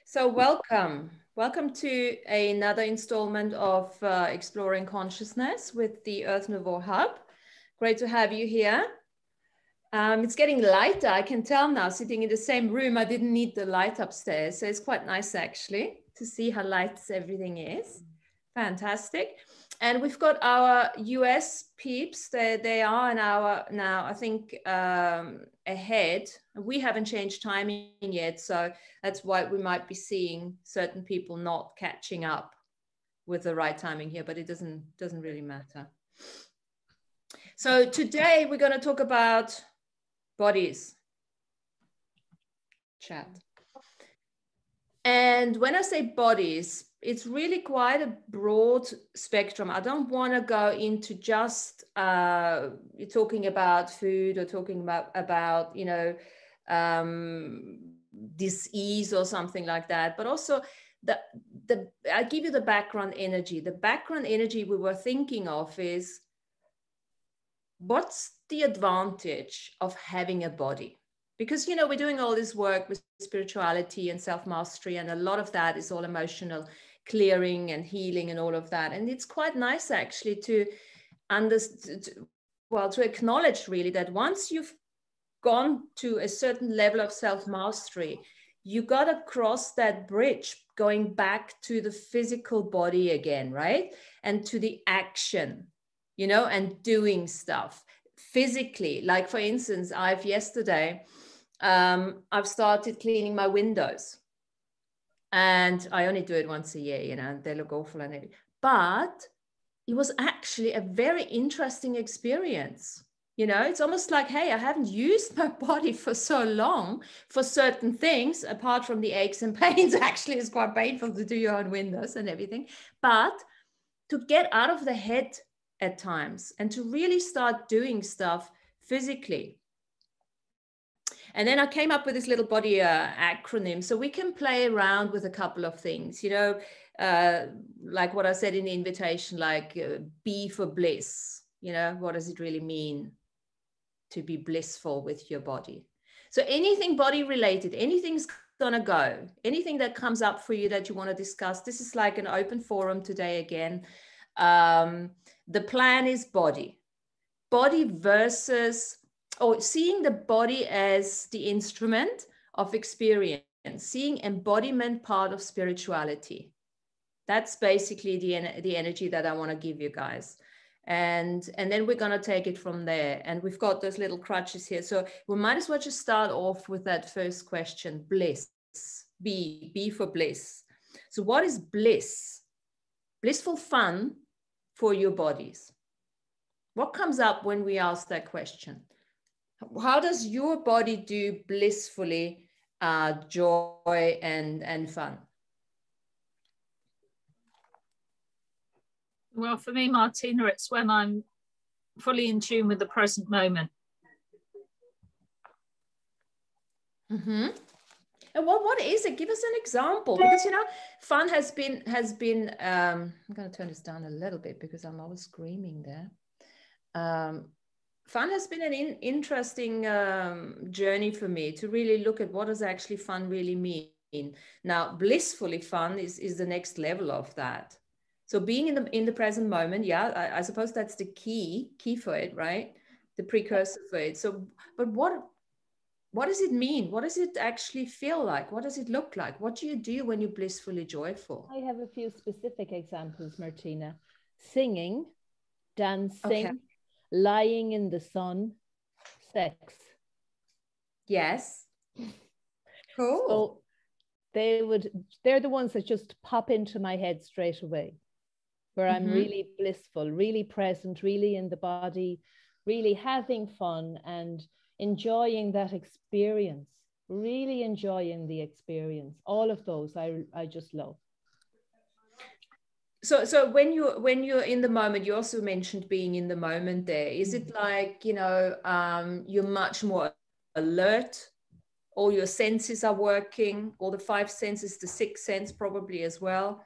So welcome. Welcome to another installment of Exploring Consciousness with the Earth Nouveau Hub. Great to have you here. It's getting lighter. I can tell now, sitting in the same room, I didn't need the light upstairs. So it's quite nice actually to see how light everything is. Fantastic. And we've got our US peeps. They are an hour now, I think, ahead. We haven't changed timing yet. So that's why we might be seeing certain people not catching up with the right timing here, but it doesn't really matter. So today we're going to talk about bodies. Chat. And when I say bodies, it's really quite a broad spectrum. I don't want to go into just talking about food or talking about you know, disease or something like that, but also I give you the background energy. The background energy we were thinking of is, what's the advantage of having a body? Because, you know, we're doing all this work with spirituality and self-mastery, and a lot of that is all emotional clearing and healing and all of that. And it's quite nice actually to to acknowledge really that once you've gone to a certain level of self-mastery, you got to cross that bridge going back to the physical body again, right? And to the action, you know, and doing stuff physically. Like for instance, yesterday, I've started cleaning my windows, and I only do it once a year, you know, and they look awful and everything. But it was actually a very interesting experience. You know, it's almost like, hey, I haven't used my body for so long for certain things, apart from the aches and pains. Actually, it's quite painful to do your own windows and everything. But to get out of the head at times and to really start doing stuff physically. And then I came up with this little body acronym. So we can play around with a couple of things, you know, like what I said in the invitation, like B for bliss. You know, what does it really mean to be blissful with your body? So anything body related, anything's gonna go, anything that comes up for you that you want to discuss. This is like an open forum today again. The plan is body versus, or seeing the body as the instrument of experience, seeing embodiment part of spirituality. That's basically the energy that I want to give you guys. And then we're going to take it from there. And we've got those little crutches here. So we might as well just start off with that first question, bliss. B for bliss. So what is bliss? Blissful fun for your bodies. What comes up when we ask that question? How does your body do blissfully joy and fun? Well, for me, Martina, it's when I'm fully in tune with the present moment. Mm-hmm. And what is it? Give us an example, because you know, fun has been. I'm going to turn this down a little bit because I'm always screaming there. Fun has been an interesting journey for me to really look at what does actually fun really mean. Now, blissfully fun is the next level of that. So being in the present moment, yeah, I suppose that's the key for it, right? The precursor for it. So, but what does it mean? What does it actually feel like? What does it look like? What do you do when you're blissfully joyful? I have a few specific examples, Martina. Singing, dancing, Okay. lying in the sun, sex. Yes. Cool. So they're the ones that just pop into my head straight away, where I'm really blissful, really present, really in the body, really having fun and enjoying that experience, really enjoying the experience. All of those I just love. So when you're in the moment, you also mentioned being in the moment there. Is it like, you know, you're much more alert, all your senses are working, all the 5 senses, the 6th sense probably as well?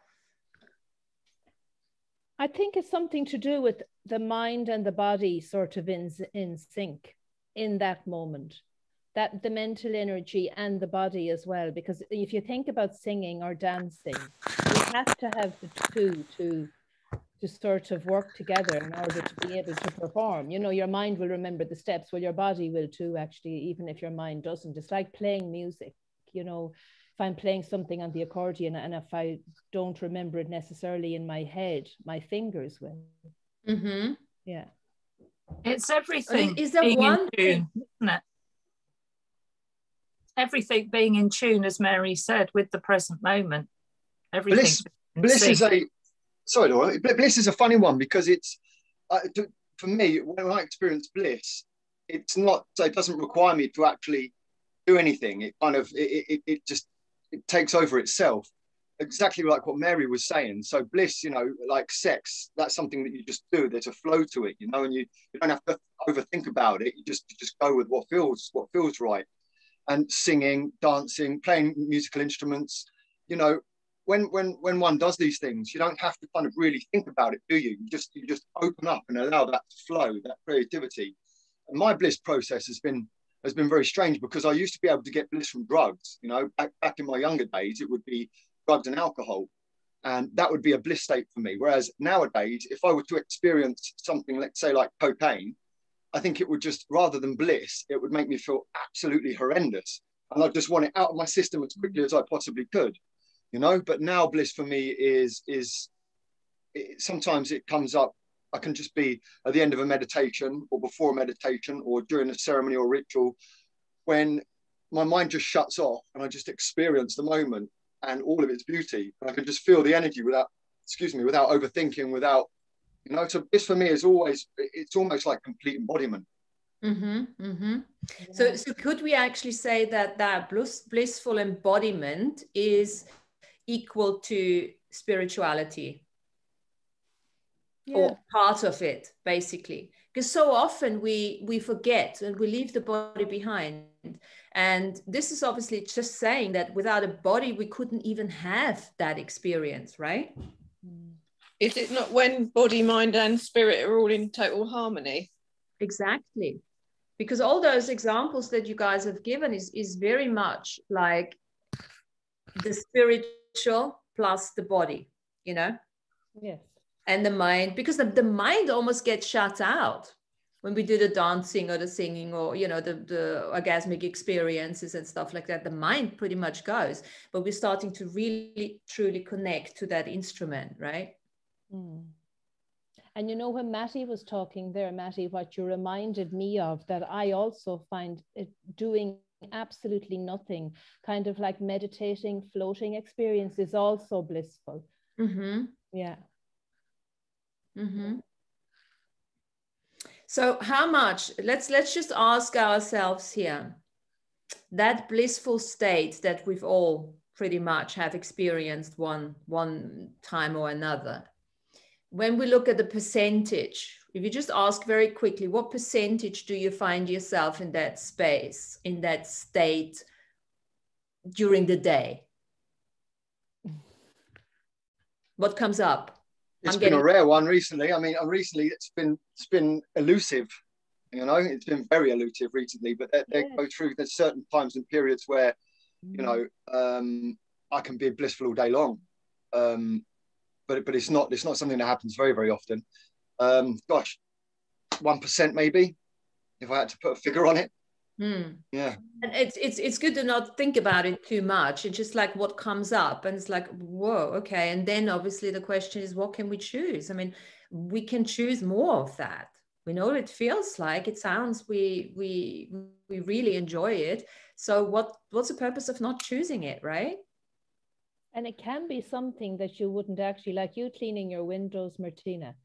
I think it's something to do with the mind and the body sort of in sync in that moment. that the mental energy and the body as well, because if you think about singing or dancing, you have to have the two to sort of work together in order to be able to perform. You know, your mind will remember the steps, well, your body will too, actually, even if your mind doesn't. It's like playing music. You know, if I'm playing something on the accordion and if I don't remember it necessarily in my head, my fingers will. Mm-hmm. Yeah. It's everything. Is there one thing? Isn't it? Everything being in tune, as Mary said, with the present moment. Everything. Bliss is a, sorry, Laura, bliss is a funny one because it's, for me, when I experience bliss, it's not, so it doesn't require me to actually do anything. It kind of, it just, it takes over itself. Exactly like what Mary was saying. So bliss, you know, like sex, that's something that you just do. There's a flow to it, you know, and you don't have to overthink about it. You just go with what feels right. And singing, dancing, playing musical instruments, you know, when one does these things, you don't have to kind of really think about it, do you? You just open up and allow that to flow, that creativity. And my bliss process has been very strange because I used to be able to get bliss from drugs. You know, back in my younger days, it would be drugs and alcohol, and that would be a bliss state for me. Whereas nowadays, if I were to experience something, let's say like cocaine, I think it would just, rather than bliss, it would make me feel absolutely horrendous. And I just want it out of my system as quickly as I possibly could, you know? But now bliss for me is sometimes it comes up, I can just be at the end of a meditation or before a meditation or during a ceremony or ritual when my mind just shuts off and I just experience the moment and all of its beauty. And I can just feel the energy without overthinking, without, you know, so this for me is always, it's almost like complete embodiment. Mm-hmm, mm-hmm. So could we actually say that blissful embodiment is equal to spirituality? Yeah. Or part of it, basically? Because so often we forget and we leave the body behind. And this is obviously just saying that without a body, we couldn't even have that experience, right? Is it not when body, mind, and spirit are all in total harmony? Exactly. Because all those examples that you guys have given is very much like the spiritual plus the body, you know? Yes. And the mind, because the mind almost gets shut out when we do the dancing or the singing or, you know, the orgasmic experiences and stuff like that. The mind pretty much goes, but we're starting to really, truly connect to that instrument, right? Mm. And you know, when Matty was talking there, Matty, what you reminded me of, that I also find it doing absolutely nothing, kind of like meditating, floating experience is also blissful. Mm-hmm. Yeah. Mm-hmm. So how much, let's just ask ourselves here, that blissful state that we've all pretty much have experienced one time or another. When we look at the percentage, if you just ask very quickly, what percentage do you find yourself in that space, in that state during the day? What comes up? It's been a rare one recently. I mean, recently it's been elusive, you know, it's been very elusive recently, but they go through, there's certain times and periods where, you know, I can be blissful all day long. But it's not something that happens very, very often. Gosh, 1% maybe, if I had to put a figure on it. Yeah. And it's good to not think about it too much. It's just like what comes up, and it's like, whoa, okay. And then obviously the question is, what can we choose? I mean, we can choose more of that. We know what it feels like. It sounds we really enjoy it. So what's the purpose of not choosing it, right? And it can be something that you wouldn't actually, like you cleaning your windows, Martina,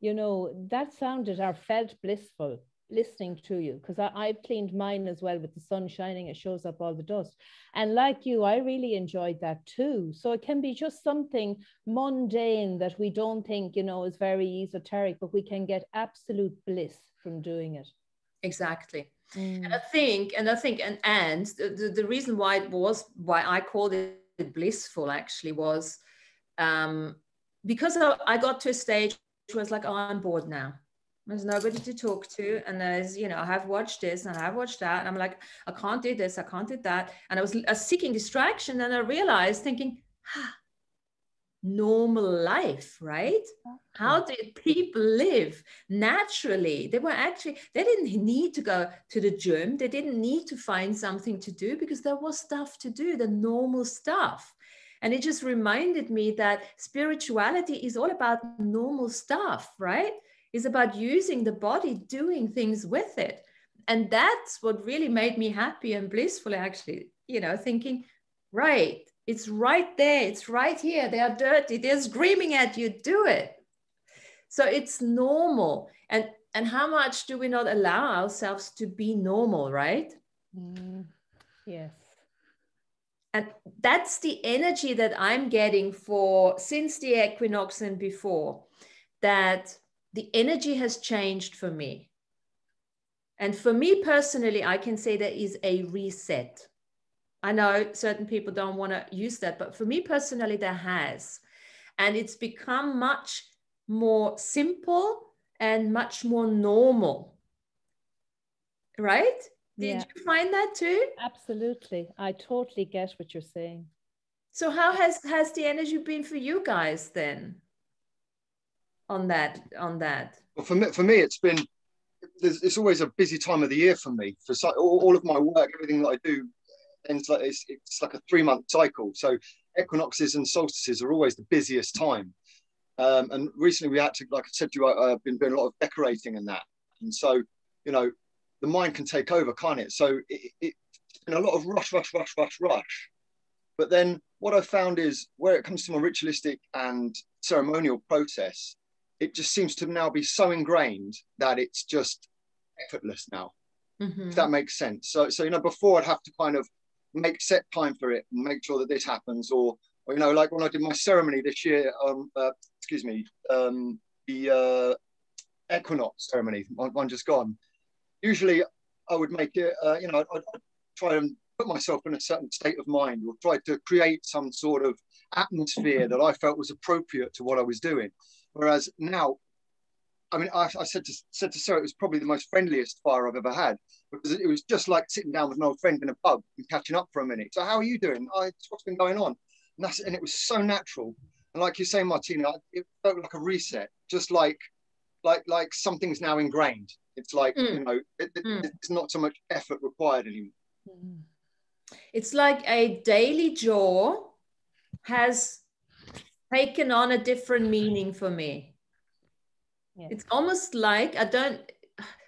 you know, that sounded or felt blissful listening to you, because I've cleaned mine as well with the sun shining, it shows up all the dust. And like you, I really enjoyed that too. So it can be just something mundane that we don't think, you know, is very esoteric, but we can get absolute bliss from doing it. Exactly. And I think the reason why I called it blissful actually was because I got to a stage where I was like, oh, I'm bored now. There's nobody to talk to. And there's, you know, I have watched this and I have watched that. And I'm like, I can't do this. I can't do that. And I was seeking distraction. And I realized thinking, normal life, right? How did people live naturally? They didn't need to go to the gym. They didn't need to find something to do because there was stuff to do, the normal stuff. And it just reminded me that spirituality is all about normal stuff, right? It's about using the body, doing things with it. And that's what really made me happy and blissful, actually, you know, thinking, right, it's right there. It's right here. They are dirty. They're screaming at you. Do it. So it's normal. And how much do we not allow ourselves to be normal, right? Yes. And that's the energy that I'm getting since the equinox and before, that the energy has changed for me. And for me personally, I can say there is a reset. I know certain people don't want to use that, but for me personally, there has. And it's become much more simple and much more normal. Right? Did you find that too? Absolutely. I totally get what you're saying. So how has the energy been for you guys then on that? Well, for me, it's always a busy time of the year for me. For all of my work, everything that I do, it's like a 3-month cycle. So equinoxes and solstices are always the busiest time. And recently we had to, like I said to you, I've been doing a lot of decorating and that. And so, you know, the mind can take over, can't it? So it's been a lot of rush. But then what I found is where it comes to my ritualistic and ceremonial process, it just seems to now be so ingrained that it's just effortless now, if that makes sense. So, you know, before I'd have to kind of make set time for it and make sure that this happens, or you know, like when I did my ceremony this year, the equinox ceremony, one just gone. Usually I would make it, you know, I'd try and put myself in a certain state of mind, or try to create some sort of atmosphere that I felt was appropriate to what I was doing. Whereas now, I mean, I said to Sarah, it was probably the most friendliest fire I've ever had, because it was just like sitting down with an old friend in a pub and catching up for a minute. So how are you doing? What's been going on? And it was so natural. And like you say, Martina, it felt like a reset, just like something's now ingrained. It's like, you know, it's not so much effort required anymore. It's like a daily chore has taken on a different meaning for me. Yeah. It's almost like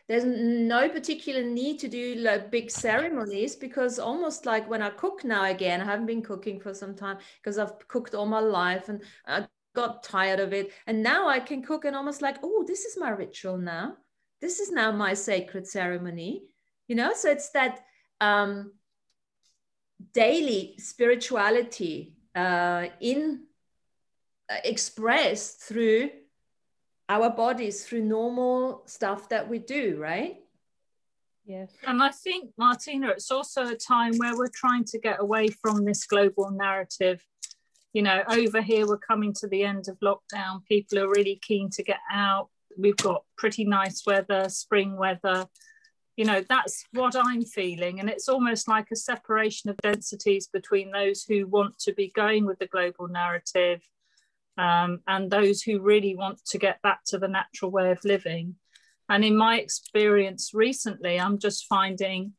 there's no particular need to do like big ceremonies, because almost like when I cook now again, I haven't been cooking for some time because I've cooked all my life and I got tired of it. And now I can cook and almost like, oh, this is my ritual now. This is now my sacred ceremony, you know? So it's that daily spirituality expressed through our bodies, through normal stuff that we do, right? Yes. And I think, Martina, it's also a time where we're trying to get away from this global narrative. You know, over here, we're coming to the end of lockdown. People are really keen to get out. We've got pretty nice weather, spring weather. You know, that's what I'm feeling. And it's almost like a separation of densities between those who want to be going with the global narrative and those who really want to get back to the natural way of living. And in my experience recently, I'm just finding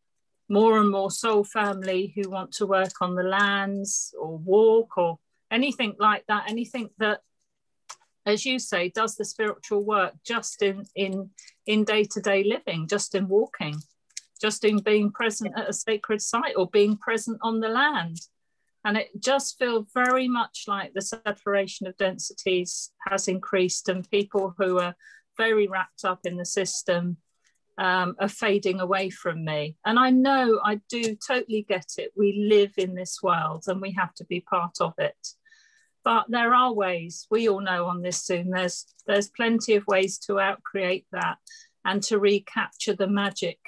more and more soul family who want to work on the lands or walk or anything like that, anything that, as you say, does the spiritual work just in day-to-day living, just in walking, just in being present at a sacred site or being present on the land. And it just feels very much like the separation of densities has increased, and people who are very wrapped up in the system are fading away from me. And I know I do totally get it. We live in this world and we have to be part of it. But there are ways, we all know on this Zoom, there's plenty of ways to outcreate that and to recapture the magic.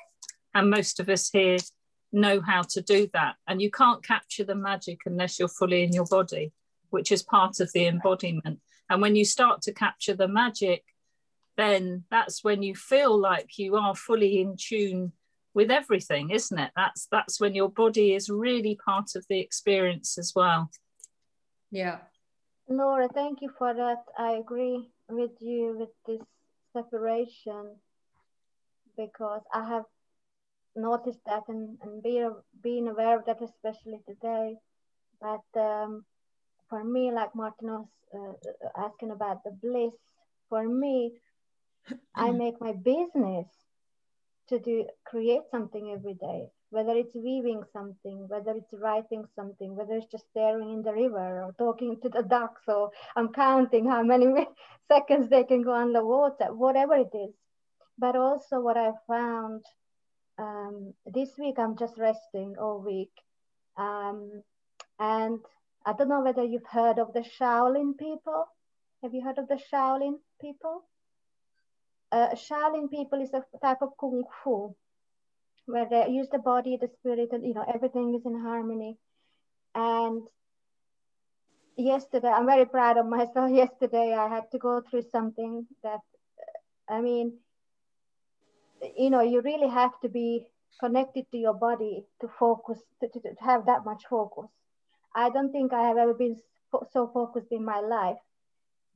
And most of us here know how to do that. And you can't capture the magic unless you're fully in your body, which is part of the embodiment. And when you start to capture the magic, then that's when you feel like you are fully in tune with everything, isn't it? That's when your body is really part of the experience as well. Yeah. Laura, thank you for that. I agree with you with this separation, because I have noticed that and being aware of that, especially today. But for me, like Martin was asking about the bliss, for me, I make my business to create something every day, whether it's weaving something, whether it's writing something, whether it's just staring in the river or talking to the ducks, or I'm counting how many seconds they can go underwater, whatever it is. But also what I found this week, I'm just resting all week. And I don't know whether you've heard of the Shaolin people. Have you heard of the Shaolin people? Shaolin people is a type of kung fu where they use the body, the spirit, and everything is in harmony. And yesterday, I'm very proud of myself. Yesterday, I had to go through something that, I mean, you really have to be connected to your body to focus, to have that much focus. I don't think I have ever been so focused in my life.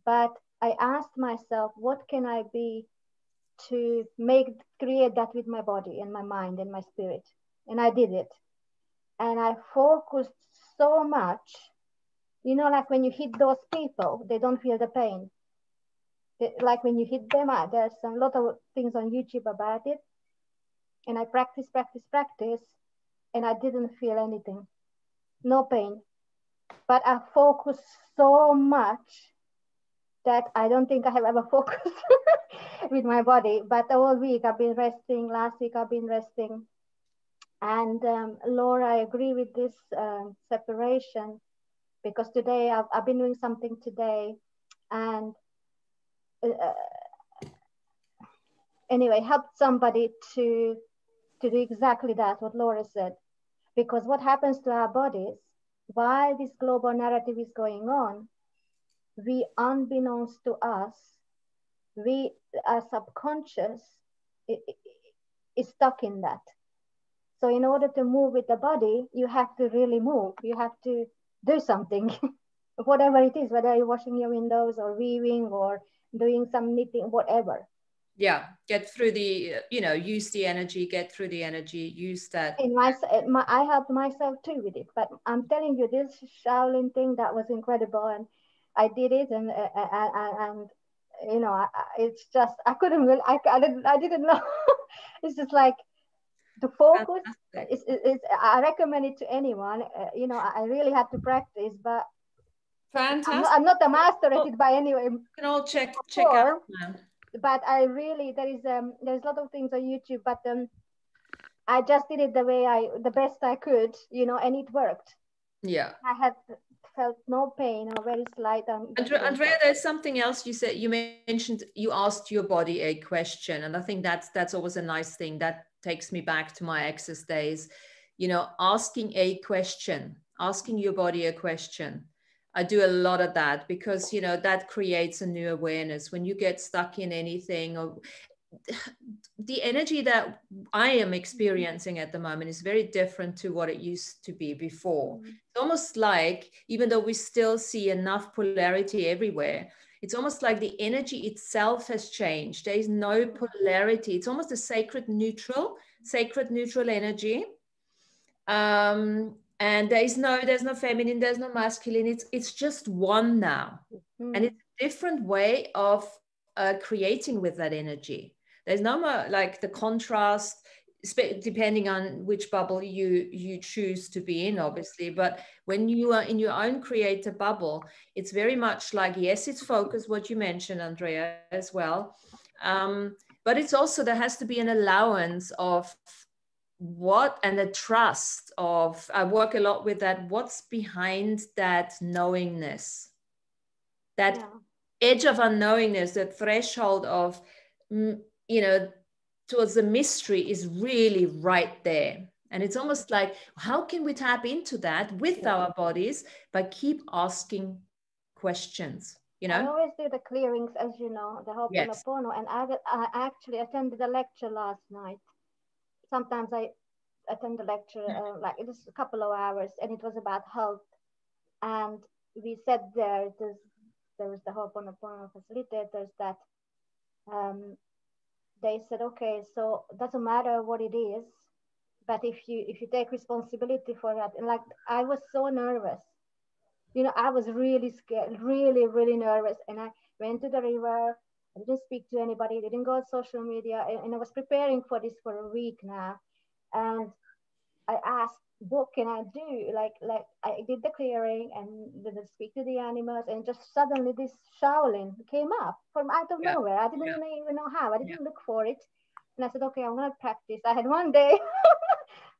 But I asked myself, what can I be to create that with my body and my mind and my spirit? And I did it. And I focused so much, like when you hit those people, they don't feel the pain. Like when you hit them, there's a lot of things on YouTube about it. And I practice, and I didn't feel anything, no pain. But I focused so much that I don't think I have ever focused with my body. But all week I've been resting. Last week I've been resting. And Laura, I agree with this separation, because today I've been doing something today, and anyway, helped somebody to do exactly that, what Laura said. Because what happens to our bodies while this global narrative is going on, we, unbeknownst to us, our subconscious is stuck in that. So in order to move with the body, you have to really move. You have to do something, whatever it is, whether you're washing your windows or weaving or doing some knitting, whatever. Yeah, get through the, use the energy, get through the energy, use that. I helped myself too with it, but I'm telling you, this Shaolin thing, that was incredible, and I did it, and it's just, I couldn't really, I didn't know. It's just like the focus. I recommend it to anyone. I really had to practice, but fantastic. I'm not a master at it by any way. You can all check out. But I really, there's a lot of things on YouTube, but I just did it the best I could, and it worked. Yeah. I had felt no pain or very slight. Andrea, there's something else you said. You mentioned you asked your body a question, and I think that's always a nice thing. That takes me back to my access days. Asking a question, asking your body a question. I do a lot of that because, that creates a new awareness. When you get stuck in anything, or the energy that I am experiencing at the moment is very different to what it used to be before. It's almost like, even though we still see enough polarity everywhere, it's almost like the energy itself has changed. There is no polarity. It's almost a sacred neutral energy. And there's no feminine, there's no masculine. It's just one now. And it's a different way of creating with that energy. There's no more like the contrast, depending on which bubble you choose to be in, obviously. But when you are in your own creative bubble, it's very much like, yes, it's focused, what you mentioned, Andrea, as well. But it's also, there has to be an allowance of and the trust of, I work a lot with that, what's behind that knowingness, that edge of unknowingness, that threshold of, towards the mystery is really right there. And it's almost like, how can we tap into that with our bodies? By keep asking questions. you know? I always do the clearings, as you know, the Yes. Ho'oponopono, and I actually attended a lecture last night. Sometimes I attend a lecture, like it was a couple of hours, and it was about health. And we said there was the Ho'oponopono facilitators that they said, okay, so it doesn't matter what it is, but if you take responsibility for that, and like I was so nervous, you know, I was really scared, really, really nervous, and I went to the river. I didn't speak to anybody, didn't go on social media, and I was preparing for this for a week now, and I asked, what can I do? Like I did the clearing and didn't speak to the animals, and just suddenly this Shaolin came up from out of nowhere. I didn't even know how. I didn't look for it, and I said, okay, I'm gonna practice. I had one day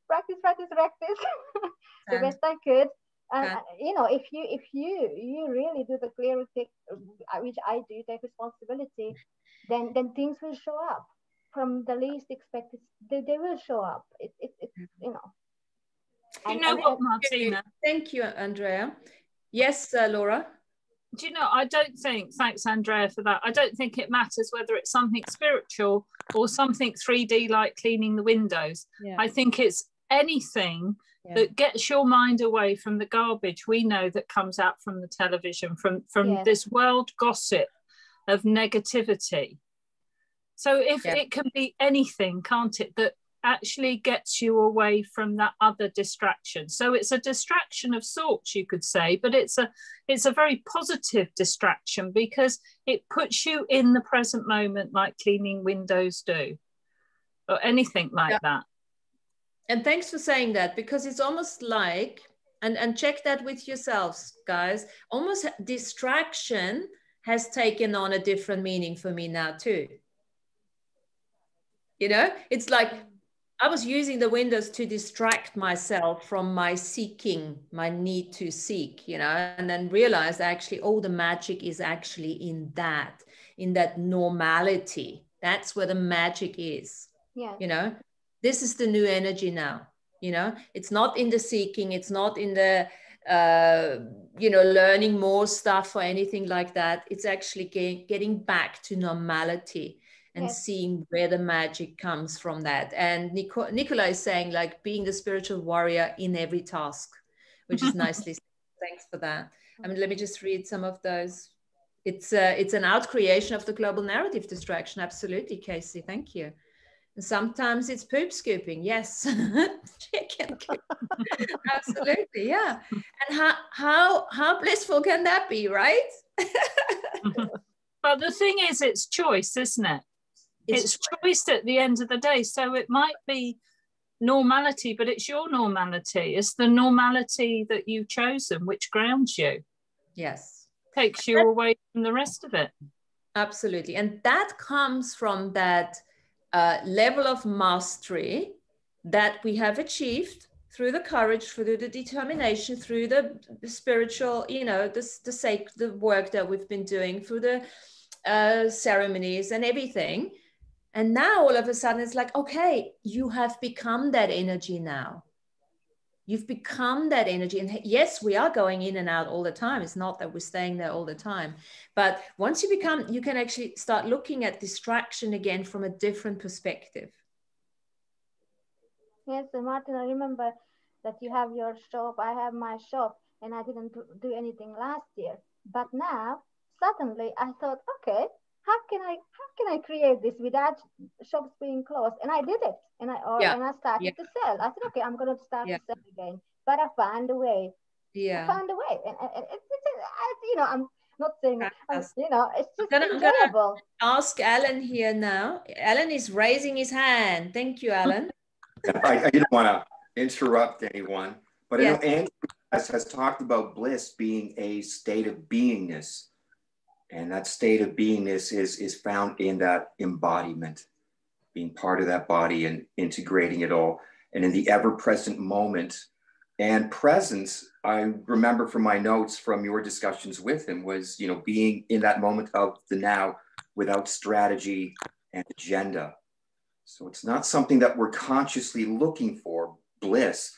practice the best I could. And you know, if you really do the clearing, which I do, take responsibility, then things will show up from the least expected. They will show up. It you know. You know what, Martina? Thank you, Andrea. Yes, Laura? Do you know, I don't think, thanks, Andrea, for that. I don't think it matters whether it's something spiritual or something 3D like cleaning the windows. Yeah. I think it's anything that gets your mind away from the garbage we know that comes out from the television, from this world gossip of negativity. So if it can be anything, can't it, that actually gets you away from that other distraction. So it's a distraction of sorts, you could say, but it's a very positive distraction because it puts you in the present moment, like cleaning windows do, or anything like that. And thanks for saying that, because it's almost like, and check that with yourselves, guys, almost distraction has taken on a different meaning for me now too. You know, it's like I was using the windows to distract myself from my seeking, my need to seek, you know, and then realized actually, oh, the magic is actually in that normality. That's where the magic is. Yeah. You know, this is the new energy now. You know, it's not in the seeking, it's not in the you know, learning more stuff or anything like that. It's actually getting back to normality. And seeing where the magic comes from that. And Nicola is saying, like, being the spiritual warrior in every task, which is nicely said. Thanks for that. I mean, let me just read some of those. It's an out-creation of the global narrative distraction. Absolutely, Casey. Thank you. And sometimes it's poop scooping. Yes. Chicken. Absolutely, yeah. And how blissful can that be, right? But the thing is, it's choice, isn't it? It's choice at the end of the day. So it might be normality, but it's your normality. It's the normality that you've chosen, which grounds you. Yes. Takes you away from the rest of it. Absolutely. And that comes from that level of mastery that we have achieved through the courage, through the determination, through the spiritual, you know, the work that we've been doing, through the ceremonies and everything. And now all of a sudden it's like, okay, you have become that energy now. You've become that energy. And yes, we are going in and out all the time. It's not that we're staying there all the time. But once you become, you can actually start looking at distraction again from a different perspective. Yes, Martin, I remember that you have your shop, I have my shop, and I didn't do anything last year. But now, suddenly I thought, okay, how can I create this without shops being closed? And I did it, and I started to sell. I said, okay, I'm going to start to sell again. But I found a way. I found a way, and you know, I'm not saying, you know, it's just enjoyable. I'm ask Alan here now. Alan is raising his hand. Thank you, Alan. I didn't want to interrupt anyone, but I know Andrew has talked about bliss being a state of beingness. And that state of beingness is found in that embodiment, being part of that body and integrating it all. And in the ever-present moment and presence, I remember from my notes from your discussions with him was, you know, being in that moment of the now without strategy and agenda. So it's not something that we're consciously looking for, bliss.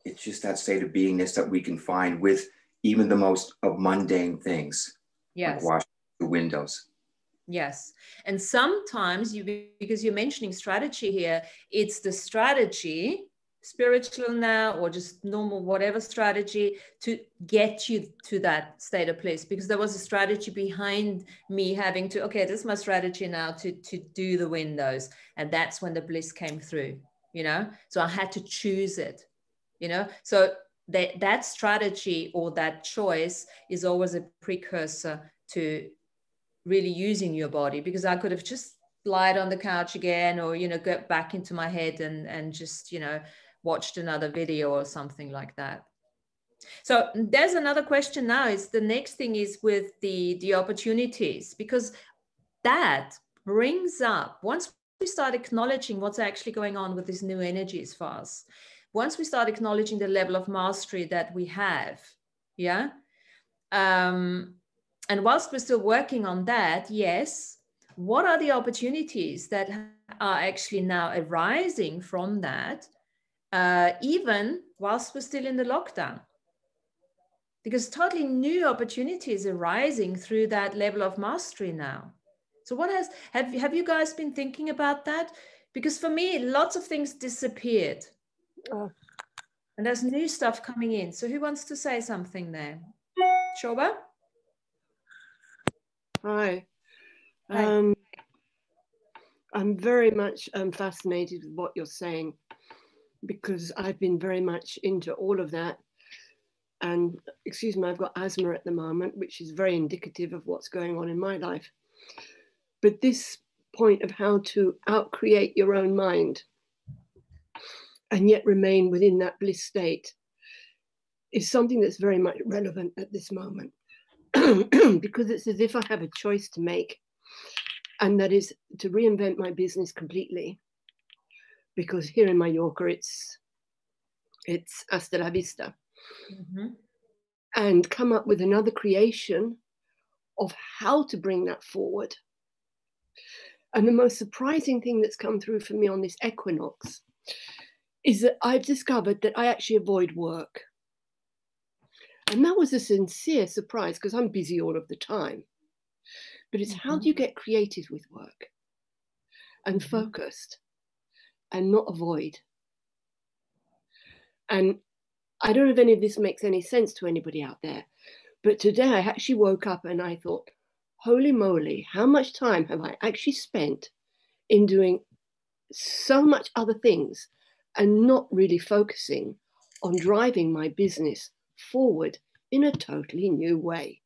It's just that state of beingness that we can find with even the most of mundane things. Yes. Like washing the windows. Yes. And sometimes because you're mentioning strategy here, it's the strategy, spiritual now, or just normal, whatever strategy, to get you to that state of bliss. Because there was a strategy behind me having to, okay, this is my strategy now to do the windows. And that's when the bliss came through, you know? So I had to choose it, you know? So that strategy or that choice is always a precursor to really using your body, because I could have just lied on the couch again, or, you know, get back into my head and just, you know, watched another video or something like that. So there's another question now, is the next thing is with the opportunities, because that brings up, once we start acknowledging what's actually going on with these new energies for us, once we start acknowledging the level of mastery that we have, yeah, and whilst we're still working on that, yes, what are the opportunities that are actually now arising from that, even whilst we're still in the lockdown? Because totally new opportunities arising through that level of mastery now. So what have you guys been thinking about that? Because for me, lots of things disappeared. Oh. And there's new stuff coming in. So who wants to say something there? Shoba? Hi. Hi. I'm very much fascinated with what you're saying, because I've been very much into all of that. And excuse me, I've got asthma at the moment, which is very indicative of what's going on in my life. But this point of how to outcreate your own mind and yet remain within that bliss state is something that's very much relevant at this moment. Because it's as if I have a choice to make, and that is to reinvent my business completely. Because here in Mallorca, it's hasta la vista. Mm-hmm. And come up with another creation of how to bring that forward. And the most surprising thing that's come through for me on this equinox is that I've discovered that I actually avoid work. And that was a sincere surprise, because I'm busy all of the time. But it's how do you get creative with work and focused and not avoid? And I don't know if any of this makes any sense to anybody out there, but today I actually woke up and I thought, holy moly, how much time have I actually spent in doing so much other things and not really focusing on driving my business forward in a totally new way.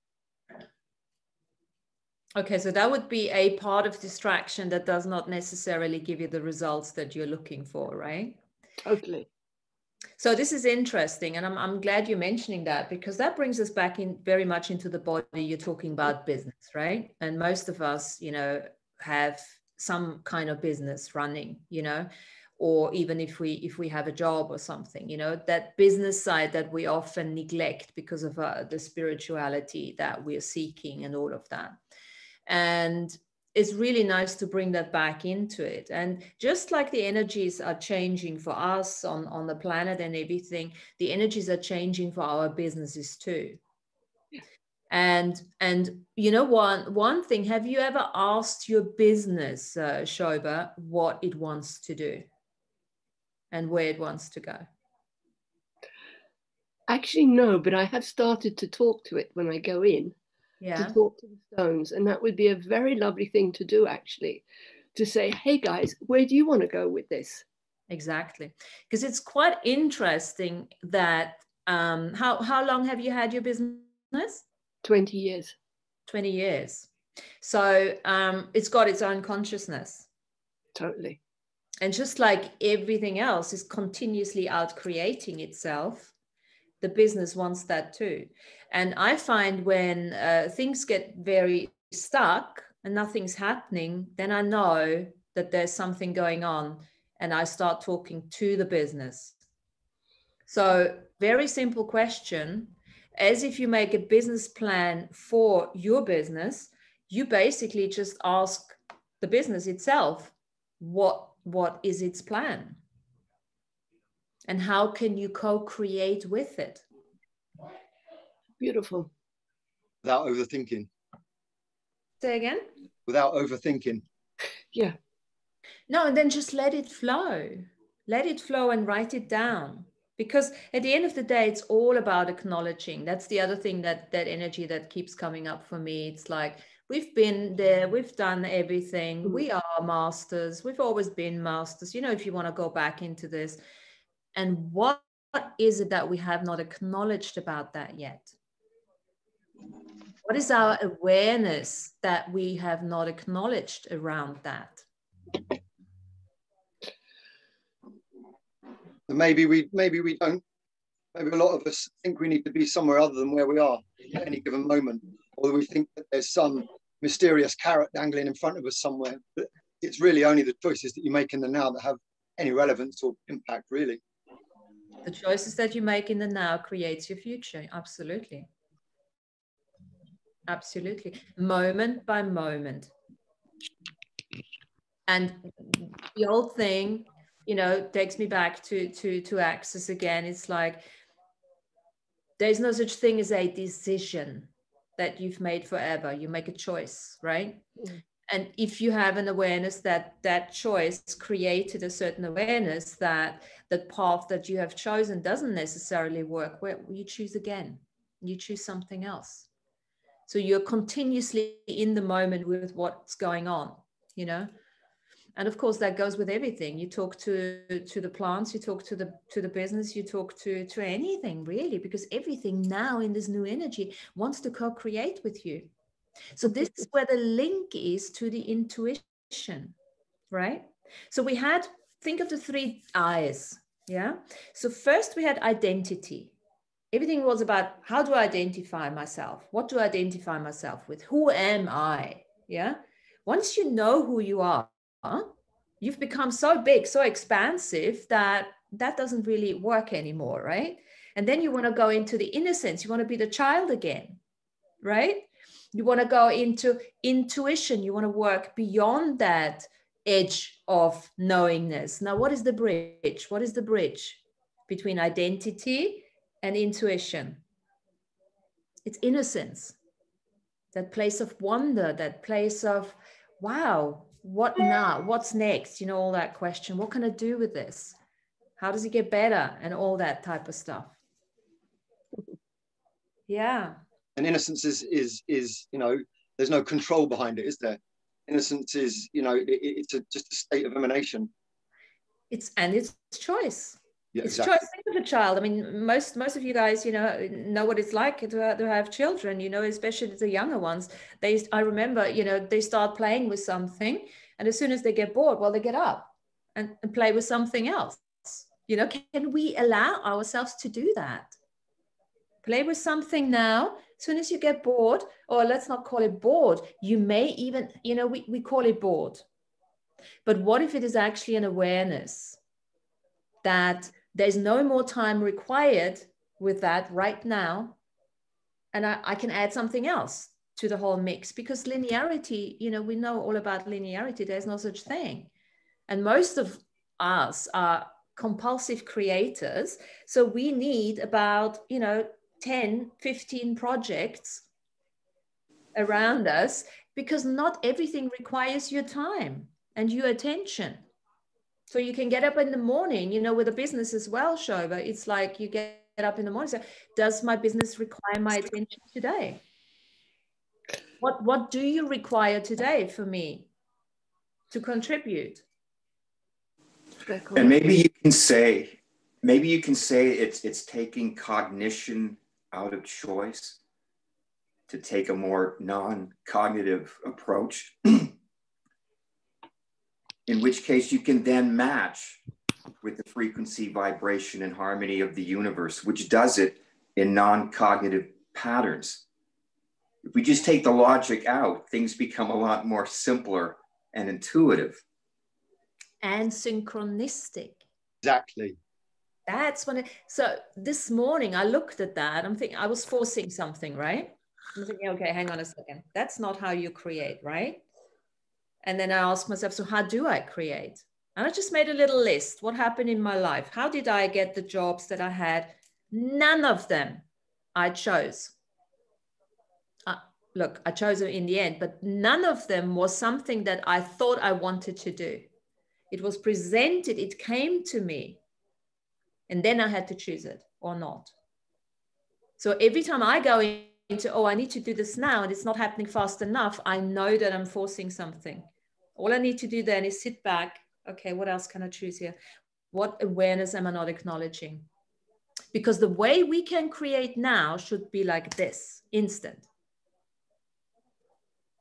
Okay, so that would be a part of distraction that does not necessarily give you the results that you're looking for, right? Totally. So this is interesting, and I'm glad you're mentioning that, because that brings us back in very much into the body. You're talking about business, right? And most of us, you know, have some kind of business running, you know, or even if we have a job or something, you know, that business side that we often neglect because of the spirituality that we're seeking and all of that. And it's really nice to bring that back into it. And just like the energies are changing for us on the planet and everything, the energies are changing for our businesses too. Yeah. And you know, one thing, have you ever asked your business, Shoba, what it wants to do and where it wants to go? Actually, no, but I have started to talk to it when I go in. Yeah. To talk to the stones. And that would be a very lovely thing to do, actually, to say, hey guys, where do you want to go with this? Exactly. Because it's quite interesting that how long have you had your business? 20 years. 20 years. So it's got its own consciousness. Totally. And just like everything else is continuously out creating itself, the business wants that too. And I find when things get very stuck and nothing's happening, then I know that there's something going on, and I start talking to the business. So very simple question, as if you make a business plan for your business, you basically just ask the business itself, what is its plan? And how can you co-create with it? Beautiful. Without overthinking. Say again? Without overthinking. Yeah. No, and then just let it flow. Let it flow and write it down. Because at the end of the day, it's all about acknowledging. That's the other thing, that energy that keeps coming up for me. It's like, we've been there, we've done everything. We are masters. We've always been masters. You know, if you want to go back into this. And what is it that we have not acknowledged about that yet? What is our awareness that we have not acknowledged around that? Maybe we don't. Maybe a lot of us think we need to be somewhere other than where we are at any given moment, or we think that there's some mysterious carrot dangling in front of us somewhere. But it's really only the choices that you make in the now that have any relevance or impact, really. The choices that you make in the now creates your future. Absolutely. Absolutely. Moment by moment. And the old thing, you know, takes me back to access again. It's like, there's no such thing as a decision that you've made forever. You make a choice, right? Mm. And if you have an awareness that that choice created a certain awareness that the path that you have chosen doesn't necessarily work, well, you choose again. You choose something else. So you're continuously in the moment with what's going on, you know? And of course, that goes with everything. You talk to the plants, you talk to the business, you talk to anything really, because everything now in this new energy wants to co-create with you. So this is where the link is to the intuition, right? So we had, think of the 3 I's, yeah? So first we had identity. Everything was about, how do I identify myself? What do I identify myself with? Who am I? Yeah. Once you know who you are, you've become so big, so expansive that doesn't really work anymore, right? And then you want to go into the innocence. You want to be the child again, right? You want to go into intuition. You want to work beyond that edge of knowingness. Now, what is the bridge? What is the bridge between identity and intuition? It's innocence, that place of wonder, that place of, wow, what now? What's next? You know, all that question. What can I do with this? How does it get better? And all that type of stuff. Yeah. And innocence is you know, there's no control behind it, is there? Innocence is, you know, it's just a state of emanation. It's choice. Yeah, it's exactly. choice. Think of a child. I mean, most of you guys, you know what it's like to have children, you know, especially the younger ones. I remember, you know, they start playing with something, and as soon as they get bored, well, they get up and play with something else. You know, can we allow ourselves to do that? Play with something now. As soon as you get bored, or let's not call it bored, you may even, you know, we call it bored. But what if it is actually an awareness that there's no more time required with that right now, and I can add something else to the whole mix? Because linearity, you know, we know all about linearity. There's no such thing. And most of us are compulsive creators. So we need about, you know, 10, 15 projects around us, because not everything requires your time and your attention. So you can get up in the morning, you know, with a business as well, Shova. It's like you get up in the morning, so does my business require my attention today? What do you require today for me to contribute? And maybe you can say it's taking cognition out of choice to take a more non-cognitive approach, in which case you can then match with the frequency, vibration, and harmony of the universe, which does it in non-cognitive patterns. If we just take the logic out, things become a lot more simpler and intuitive. And synchronistic. Exactly. That's when so this morning I looked at that. I'm thinking I was forcing something, right? I'm thinking, okay, hang on a second. That's not how you create, right? And then I asked myself, so how do I create? And I just made a little list. What happened in my life? How did I get the jobs that I had? None of them I chose. look, I chose them in the end, but none of them was something that I thought I wanted to do. It was presented, it came to me, and then I had to choose it or not. So every time I go into, oh, I need to do this now, and it's not happening fast enough, I know that I'm forcing something. All I need to do then is sit back. Okay, what else can I choose here? What awareness am I not acknowledging? Because the way we can create now should be like this, instant.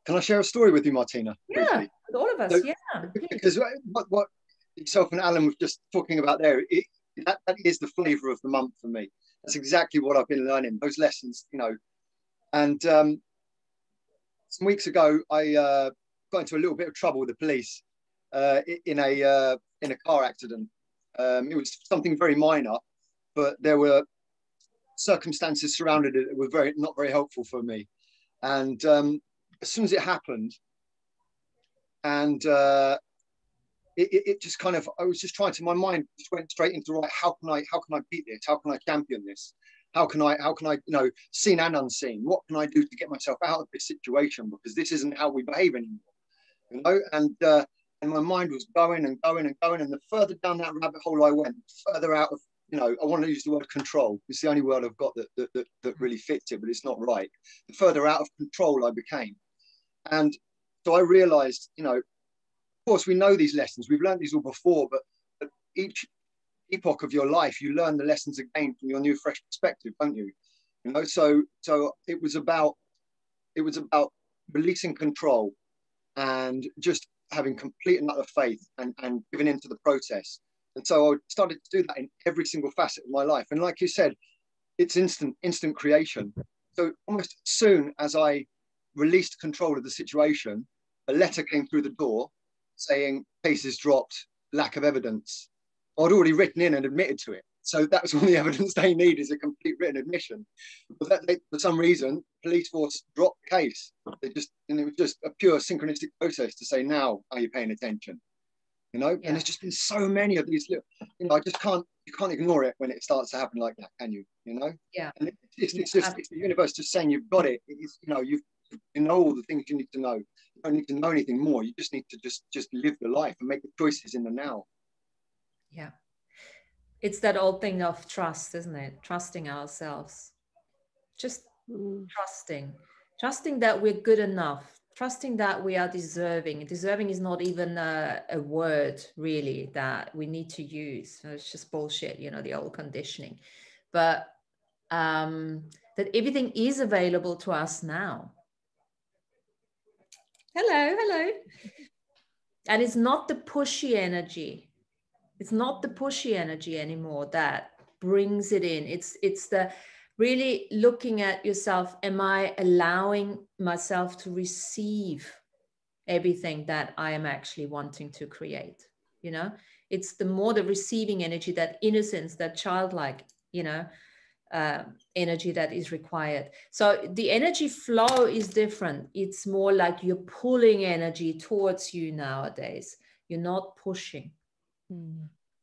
Can I share a story with you, Martina? Yeah, briefly? with all of us, So, yeah. Because what yourself and Alan were just talking about there, that is the flavour of the month for me. That's exactly what I've been learning, those lessons, you know. And some weeks ago, I got into a little bit of trouble with the police in a car accident. It was something very minor, but there were circumstances surrounded it that were not very helpful for me. And as soon as it happened, and it just kind of, I was just trying to, my mind just went straight into, right, how can I beat this? How can I champion this? How can I, you know, seen and unseen, what can I do to get myself out of this situation? Because this isn't how we behave anymore, you know? And my mind was going and going and going. And the further down that rabbit hole I went, further out of, you know, I want to use the word control. It's the only word I've got that really fits it, but it's not right. The further out of control I became. And so I realized, you know, of course, we know these lessons. We've learned these all before, but at each epoch of your life, you learn the lessons again from your new, fresh perspective, don't you? You know, so it was about releasing control and just having complete and utter faith and giving into the process. And so I started to do that in every single facet of my life. And like you said, it's instant creation. So almost as soon as I released control of the situation, a letter came through the door saying cases dropped, lack of evidence. I'd already written in and admitted to it. So that's all the evidence they need, is a complete written admission. But for some reason, police force dropped the case. And it was just a pure synchronistic process to say, now are you paying attention? You know, and there's just been so many of these little, you know, you can't ignore it when it starts to happen like that, can you? You know? Yeah. And it's the universe just saying you've got it. It's, you know, you know all the things you need to know. You don't need to know anything more. You just need to just live the life and make the choices in the now. Yeah. It's that old thing of trust, isn't it? Trusting ourselves. Just trusting that we're good enough, trusting that we are deserving. Deserving is not even a word really that we need to use. It's just bullshit, you know, the old conditioning. But that everything is available to us now. Hello. And it's not the pushy energy. It's not the pushy energy anymore that brings it in. It's the really looking at yourself. Am I allowing myself to receive everything that I am actually wanting to create? You know, it's the more the receiving energy, that innocence, that childlike, you know, energy that is required. So the energy flow is different. It's more like you're pulling energy towards you nowadays. You're not pushing.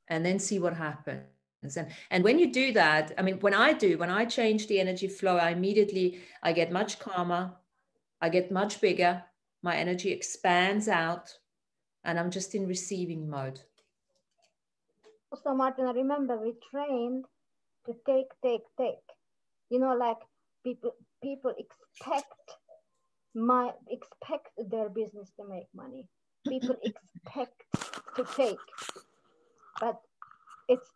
And then see what happens. And when you do that, I mean, when I change the energy flow, I get much calmer, I get much bigger, my energy expands out, and I'm just in receiving mode. So Martin, I remember we trained to take. You know, like people expect their business to make money. People expect to take. But it's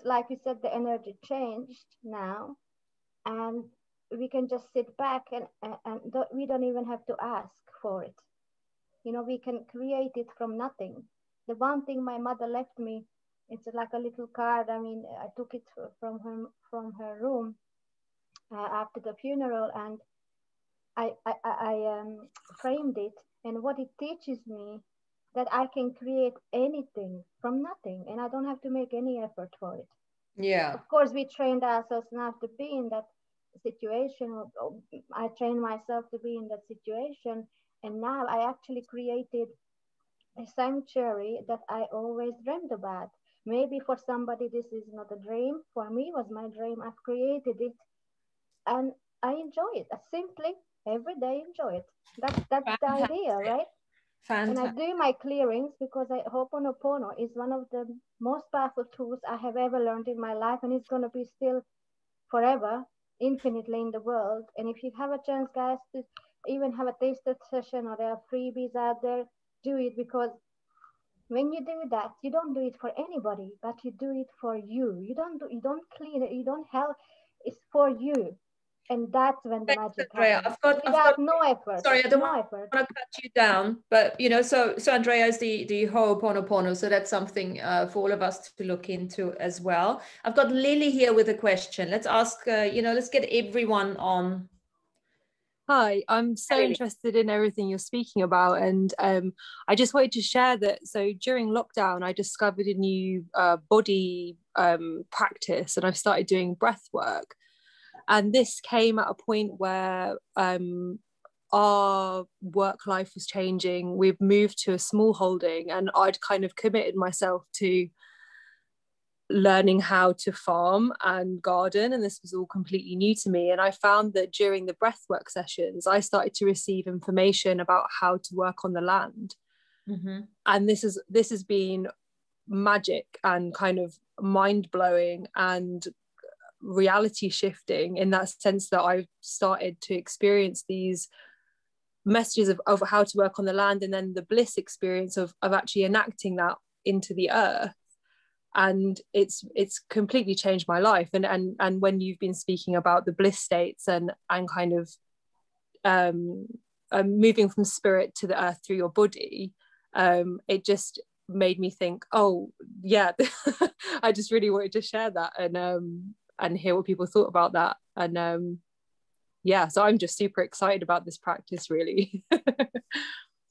like you said, the energy changed now, and we can just sit back and we don't even have to ask for it. You know, we can create it from nothing. The one thing my mother left me, it's like a little card. I mean, I took it from her room after the funeral, and I framed it. And what it teaches me, that I can create anything from nothing, and I don't have to make any effort for it. Yeah. Of course, we trained ourselves not to be in that situation. I trained myself to be in that situation, and now I actually created a sanctuary that I always dreamed about. Maybe for somebody this is not a dream. For me, it was my dream. I've created it, and I enjoy it. I simply every day enjoy it. That's the idea, right? Fantastic. And I do my clearings because Ho'oponopono is one of the most powerful tools I have ever learned in my life, and it's going to be still forever, infinitely in the world. And if you have a chance, guys, to even have a taster session, or there are freebies out there, do it, because when you do that, you don't do it for anybody, but you do it for you. You don't clean it, you don't help. It's for you. And that's when the magic Andrea, happens. I've got no effort. Sorry, I don't no want effort. to cut you down, but so Andrea is the Ho'oponopono, so that's something for all of us to look into as well. I've got Lily here with a question. Let's ask, let's get everyone on. Hi, I'm so interested in everything you're speaking about, and I just wanted to share that. So during lockdown, I discovered a new body practice, and I've started doing breath work. And this came at a point where our work life was changing. We've moved to a small holding, and I'd kind of committed myself to learning how to farm and garden, and this was all completely new to me. And I found that during the breathwork sessions, I started to receive information about how to work on the land. Mm-hmm. And this has been magic and kind of mind-blowing and reality shifting, in that sense that I've started to experience these messages of how to work on the land, and then the bliss experience of actually enacting that into the earth. And it's completely changed my life. And when you've been speaking about the bliss states and kind of moving from spirit to the earth through your body, it just made me think, oh yeah, I just really wanted to share that and hear what people thought about that. And yeah, so I'm just super excited about this practice, really.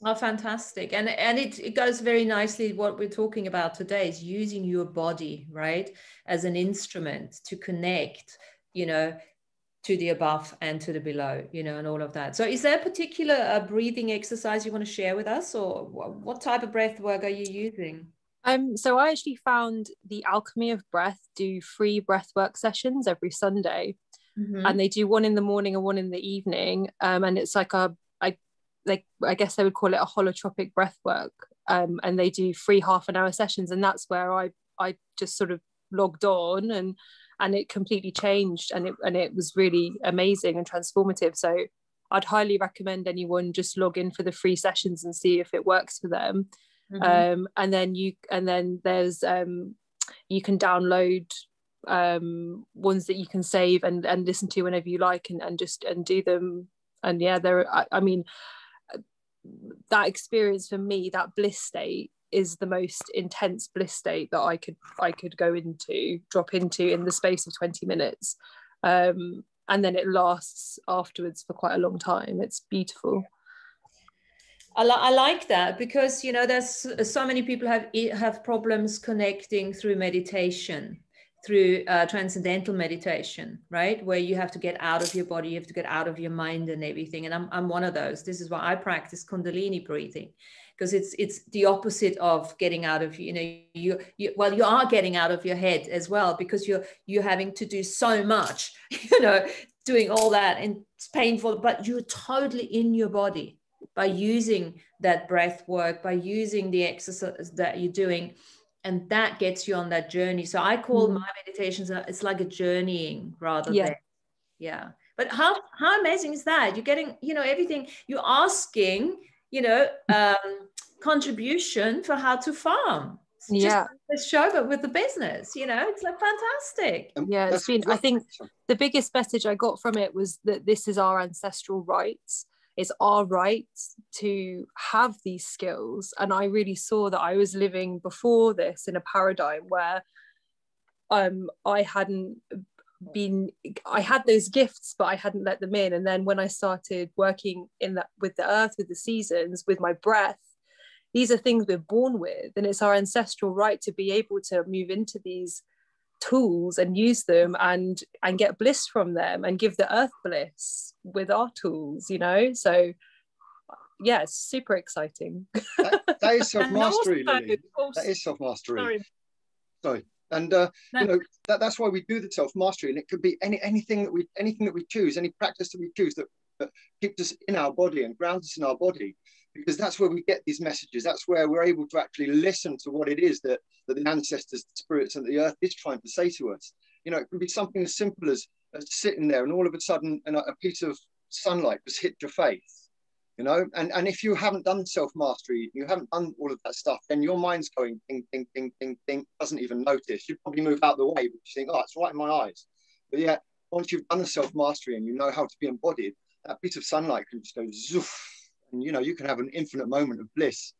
Oh, fantastic. And it goes very nicely. What we're talking about today is using your body, right, as an instrument to connect, to the above and to the below, and all of that. So is there a particular breathing exercise you want to share with us, or what type of breath work are you using? So I actually found the Alchemy of Breath do free breathwork sessions every Sunday. Mm-hmm. And they do one in the morning and one in the evening. And it's like I guess they would call it a holotropic breathwork. And they do free half-an-hour sessions. And that's where I just sort of logged on, and it completely changed. And it was really amazing and transformative. So I'd highly recommend anyone just log in for the free sessions and see if it works for them. Mm-hmm. And then there's you can download ones that you can save and listen to whenever you like, and do them. And yeah, I mean, that experience for me, that bliss state, is the most intense bliss state that I could drop into in the space of 20 minutes, and then it lasts afterwards for quite a long time. It's beautiful. I like that, because there's so many people have problems connecting through meditation, through transcendental meditation, right, where you have to get out of your body, you have to get out of your mind and everything. And I'm one of those. This is why I practice Kundalini breathing, because it's the opposite of getting out of you are getting out of your head as well, because you're having to do so much, doing all that, and it's painful, but you're totally in your body by using that breath work, by using the exercise that you're doing, and that gets you on that journey. So I call my meditations, it's like a journeying rather than, yeah. But how amazing is that? You're getting, everything, you're asking, contribution for how to farm. It's just a show, but with the business, it's like fantastic. Yeah, it's been, I think the biggest message I got from it was that this is our ancestral rights. It's our right to have these skills. And I really saw that I was living before this in a paradigm where I had those gifts, but I hadn't let them in. And then when I started working with the earth, with the seasons, with my breath, these are things we're born with. And it's our ancestral right to be able to move into these tools and use them and get bliss from them, and give the earth bliss with our tools, so yeah, it's super exciting. that is self-mastery, Lily. That is self-mastery. Sorry. And you know, that's why we do the self-mastery. And it could be anything that we choose, any practice that we choose that keeps us in our body and grounds us in our body, because that's where we get these messages. That's where we're able to actually listen to what it is that the ancestors, the spirits, and the earth is trying to say to us. You know, it can be something as simple as sitting there and all of a sudden a piece of sunlight just hit your face, you know. And if you haven't done self-mastery, you haven't done all of that stuff, then your mind's going ding, ding, ding, ding, ding, doesn't even notice. You probably move out the way, but you think, oh, it's right in my eyes. But yeah, once you've done the self-mastery and you know how to be embodied, that piece of sunlight can just go zoof, and you know, you can have an infinite moment of bliss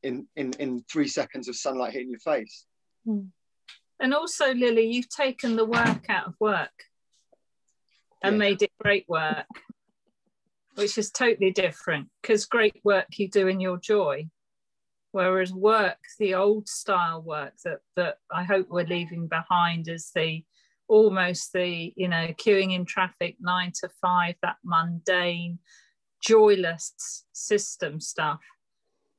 in 3 seconds of sunlight hitting your face. And also, Lily, you've taken the work out of work and made it great work, which is totally different, because great work you do in your joy, whereas work, the old style work that I hope we're leaving behind, is almost the, you know, queuing in traffic 9 to 5, that mundane, joyless system stuff.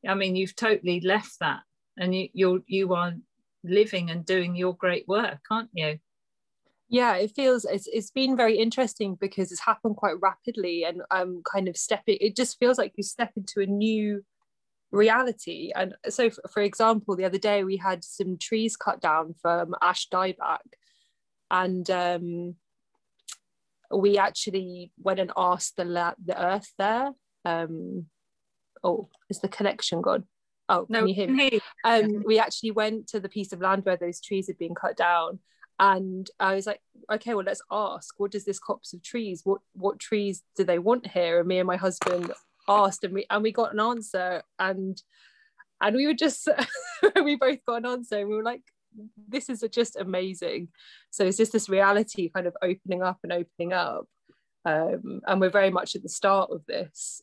I mean, you've totally left that, and you are living and doing your great work, aren't you? Yeah, it's been very interesting because it's happened quite rapidly, and kind of it just feels like you step into a new reality. And so for example, the other day we had some trees cut down from ash dieback, and we actually went and asked the earth there, oh, is the connection gone? Oh, no, can you hear me? We actually went to the piece of land where those trees had been cut down, and I was like, okay, well, let's ask, what does this copse of trees, what trees do they want here? And me and my husband asked, and we got an answer, and we were just we both got an answer, and we were like, this is just amazing. So it's just this reality kind of opening up, and we're very much at the start of this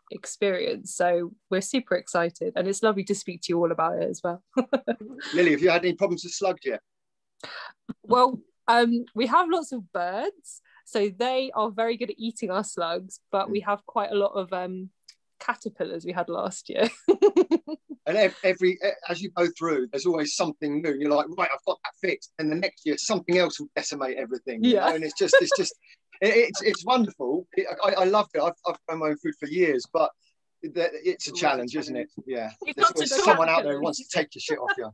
experience, so we're super excited, and it's lovely to speak to you all about it as well. Lily, have you had any problems with slugs yet? Well, we have lots of birds, so they are very good at eating our slugs, but we have quite a lot of caterpillars we had last year. And as you go through, there's always something new. You're like, right, I've got that fixed, and the next year something else will decimate everything. You know? And it's just it's wonderful. I loved it. I've grown my own food for years, but it's a challenge, isn't it? Yeah, there's someone out there who wants to take your shit off you.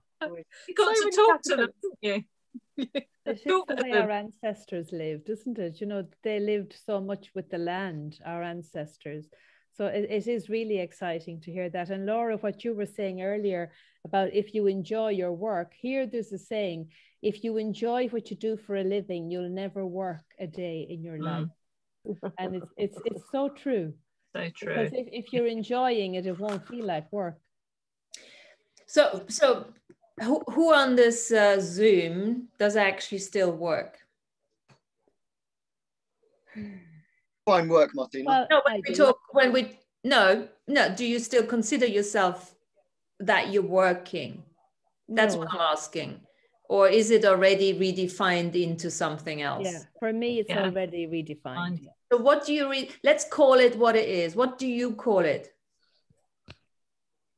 You've got to talk to them, haven't you? It's just the way our ancestors lived, isn't it? You know, they lived so much with the land, our ancestors. So it is really exciting to hear that. And Laura, what you were saying earlier about if you enjoy your work, here there's a saying, if you enjoy what you do for a living, you'll never work a day in your life. And it's so true. So true. Because if you're enjoying it, it won't feel like work. So who on this Zoom does actually still work? Fine work, Martina. Well, no, do you still consider yourself that you're working? That's what I'm asking. Or is it already redefined into something else? Yeah, for me, it's already redefined. Yeah. So what do you let's call it what it is. What do you call it?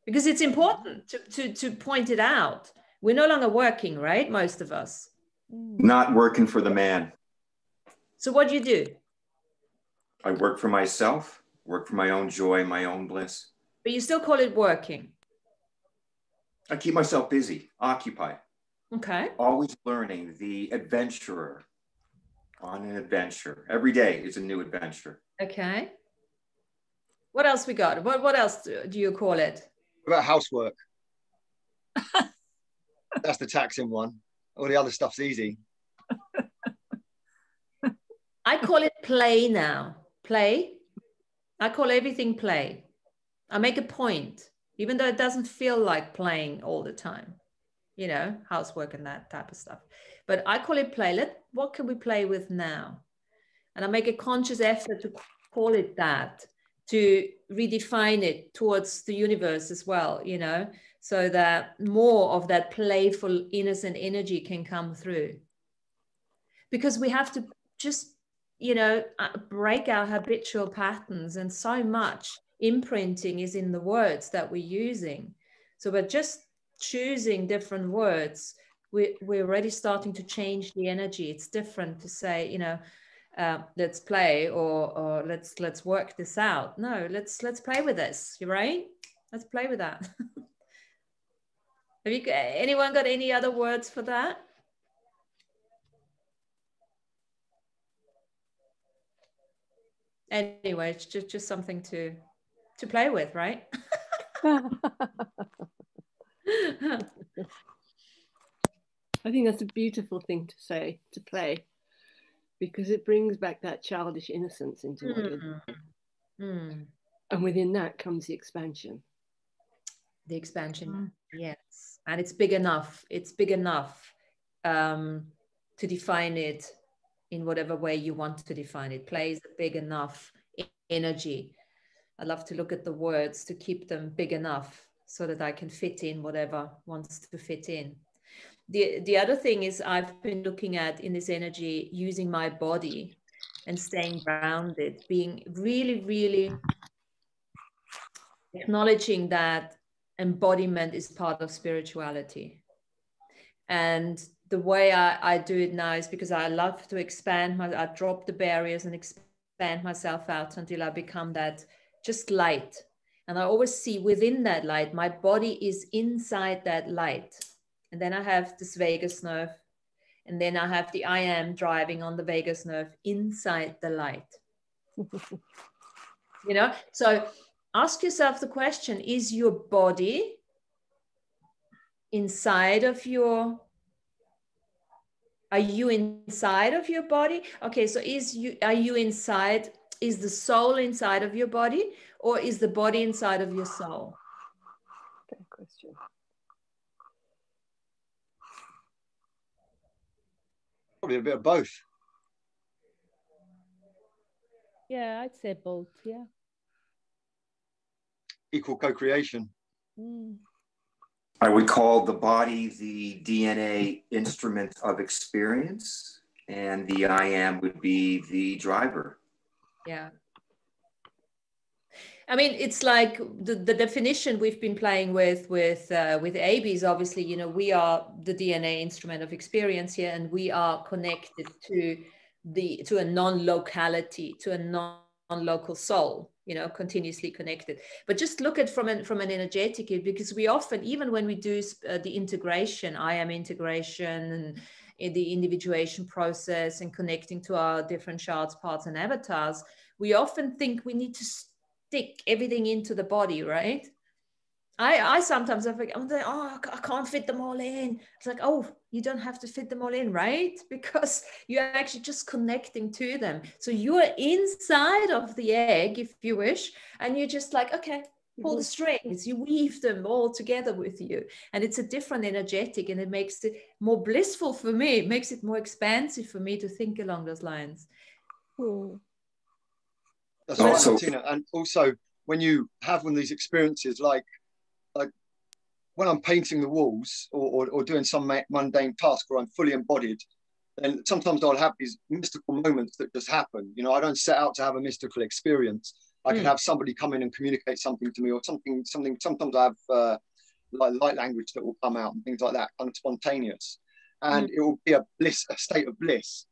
Because it's important to point it out. We're no longer working, right? Most of us. Not working for the man. So what do you do? I work for myself, work for my own joy, my own bliss. But you still call it working. I keep myself busy, occupied. Okay. Always learning, the adventurer on an adventure. Every day is a new adventure. Okay. What else we got? What else do you call it? What about housework? That's the taxing one. All the other stuff's easy. I call it play now. Play. I call everything play. I make a point, even though it doesn't feel like playing all the time. You know, housework and that type of stuff. But I call it play. What can we play with now? And I make a conscious effort to call it that, to redefine it towards the universe as well, you know, so that more of that playful, innocent energy can come through. Because we have to just, you know, break our habitual patterns, and so much imprinting is in the words that we're using. So we're just choosing different words, we're already starting to change the energy. It's different to say, let's play or let's work this out. No, let's play with this. You're right. Let's play with that. Have you anyone got any other words for that? Anyway, it's just something to play with, right? I think that's a beautiful thing to say, to play, because it brings back that childish innocence into what you're doing. And within that comes the expansion. The expansion, yes. And it's big enough. It's big enough to define it in whatever way you want to define it. Play is a big enough energy. I love to look at the words to keep them big enough so that I can fit in whatever wants to fit in. The other thing is I've been looking at in this energy, using my body and staying grounded, being really, really acknowledging that embodiment is part of spirituality. And the way I do it now is because I love to expand I drop the barriers and expand myself out until I become that just light. And I always see within that light, my body is inside that light. And then I have this vagus nerve. And then I have the I am driving on the vagus nerve inside the light. So ask yourself the question, is your body inside of are you inside of your body? Okay, so are you inside, is the soul inside of your body, or is the body inside of your soul? Good question. Probably a bit of both. Yeah, I'd say both, yeah. Equal co-creation. I would call the body the DNA instrument of experience, and the I am would be the driver. Yeah. I mean, it's like the definition we've been playing with AB is obviously, we are the DNA instrument of experience here, and we are connected to a non-locality, to a non-local soul, continuously connected. But just look at from an energetic, because we often, even when we do the integration, I am integration, and in the individuation process and connecting to our different shards, parts, and avatars, we often think we need to stick everything into the body, right? I sometimes I think, I can't fit them all in. It's like, oh, you don't have to fit them all in, right? Because you're actually just connecting to them. So you're inside of the egg, if you wish, and you're just like, okay, pull the strings, you weave them all together with you. And it's a different energetic, and it makes it more blissful for me. It makes it more expansive for me to think along those lines. That's right, Martina. And also, when you have one of these experiences, like when I'm painting the walls or doing some mundane task where I'm fully embodied, then sometimes I'll have these mystical moments that just happen. I don't set out to have a mystical experience. I can have somebody come in and communicate something to me, or something. Sometimes I have like light language that will come out and things like that, kind of spontaneous, and it will be a state of bliss.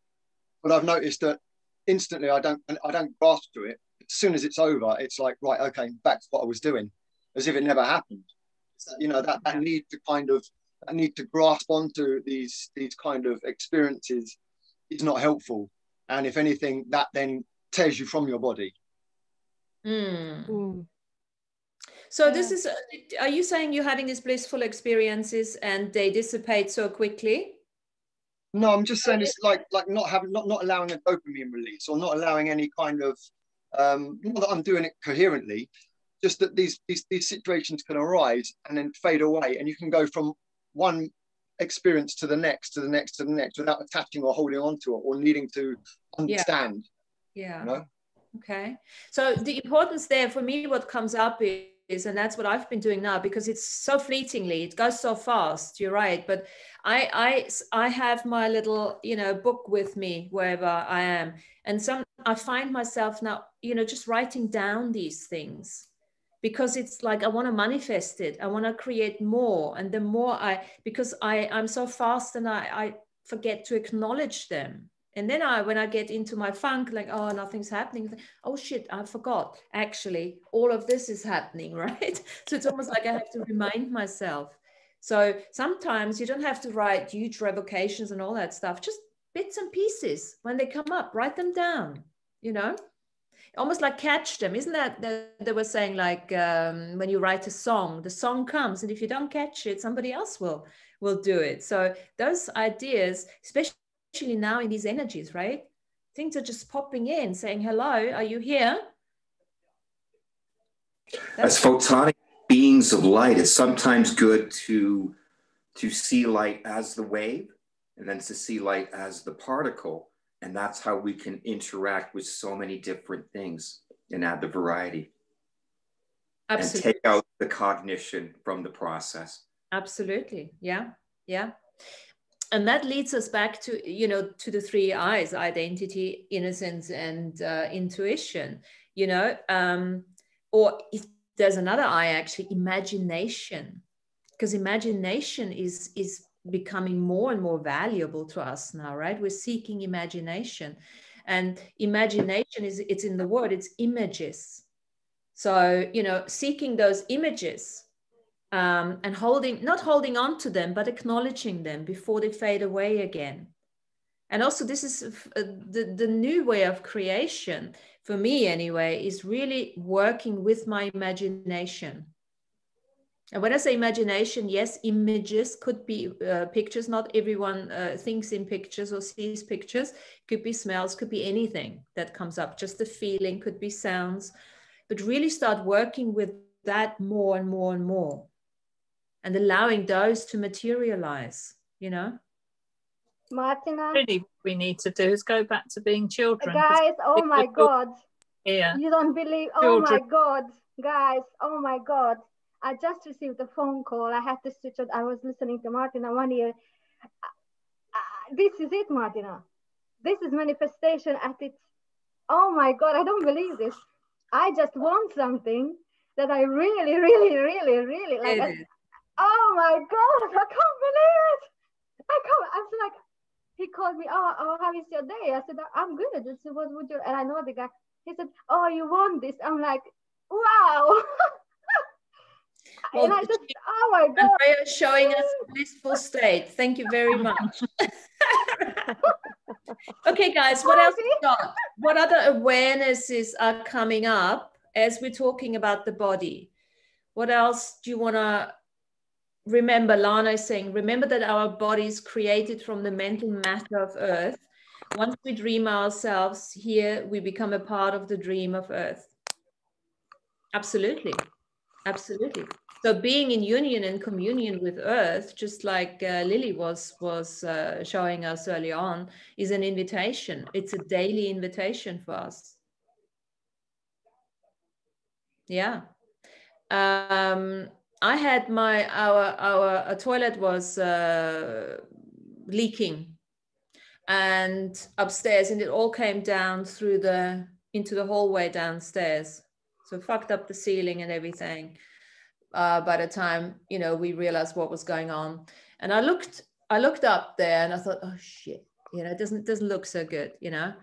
But I've noticed that instantly I don't grasp to it. As soon as it's over, it's like, right, okay, back to what I was doing, as if it never happened. That need to grasp onto these kind of experiences is not helpful, and if anything, that then tears you from your body. So this is, are you saying you're having these blissful experiences and they dissipate so quickly? No, I'm just saying it's like not allowing a dopamine release, or not allowing any kind of not that I'm doing it coherently, just that these situations can arise and then fade away, and you can go from one experience to the next, to the next, to the next, without attaching or holding on to it or needing to understand. Yeah. Okay. So the importance there for me, what comes up is, and that's what I've been doing now, because it's so fleetingly, it goes so fast, you're right, but I have my little book with me wherever I am, and I find myself now just writing down these things, because it's like, I want to manifest it. I want to create more. And the more because I'm so fast and I forget to acknowledge them. And then when I get into my funk, like, oh, nothing's happening. Oh shit, I forgot. Actually, all of this is happening, right? So it's almost like I have to remind myself. So sometimes you don't have to write huge revocations and all that stuff. Just bits and pieces. When they come up, write them down, you know? Almost like catch them. Isn't that they were saying, like, when you write a song, the song comes, and if you don't catch it, somebody else will do it. So those ideas, especially now in these energies, right? Things are just popping in, saying, hello, are you here? As photonic beings of light, it's sometimes good to see light as the wave, and then to see light as the particle. And that's how we can interact with so many different things and add the variety. Absolutely. And take out the cognition from the process. Absolutely. Yeah. Yeah. And that leads us back to, you know, to the 3 I's: identity, innocence, and intuition, you know, or if there's another I, actually, imagination, because imagination is becoming more and more valuable to us now, right? We're seeking imagination, and imagination it's in the word, it's images. So, you know, seeking those images, and not holding on to them, but acknowledging them before they fade away again. And also, this is the new way of creation, for me anyway, is really working with my imagination. And when I say imagination, yes, images could be pictures. Not everyone thinks in pictures or sees pictures. Could be smells, could be anything that comes up. Just the feeling, could be sounds. But really start working with that more and more and more, and allowing those to materialize, you know? Martina? Really, what we need to do is go back to being children. Guys, oh my God. Yeah. You don't believe, oh my God. Guys, oh my God. I just received a phone call. I had to switch on. I was listening to Martina one ear. This is it, Martina. This is manifestation at its, oh my God, I don't believe this. I just want something that I really, really, really, really like. Oh my God, I can't believe it. I was like, he called me, oh, how is your day? I said, I'm good. I said, what would you, and I know the guy. He said, oh, you want this? I'm like, wow. Well, and I just, oh my God. Andrea is showing us a blissful state. Thank you very much. Okay, guys, what else we got? What other awarenesses are coming up as we're talking about the body? What else do you want to remember? Lana is saying, remember that our body is created from the mental matter of Earth. Once we dream ourselves here, we become a part of the dream of Earth. Absolutely. Absolutely. So being in union and communion with Earth, just like Lily was showing us early on, is an invitation. It's a daily invitation for us. Yeah. I had our toilet was leaking, and upstairs, and it all came down through into the hallway downstairs. So fucked up the ceiling and everything. By the time, you know, we realized what was going on, and I looked up there and I thought, oh shit, you know, it doesn't look so good, you know.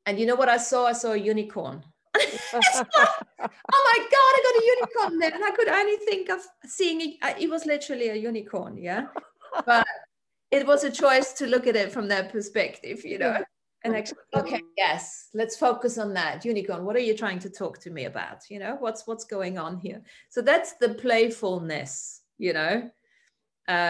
And you know what I saw? I saw a unicorn. It's like, oh my God, I got a unicorn there, and I could only think of seeing it was literally a unicorn, yeah. But it was a choice to look at it from that perspective, you know. And actually, okay, yes, let's focus on that unicorn. What are you trying to talk to me about? You know, what's going on here? So that's the playfulness, you know.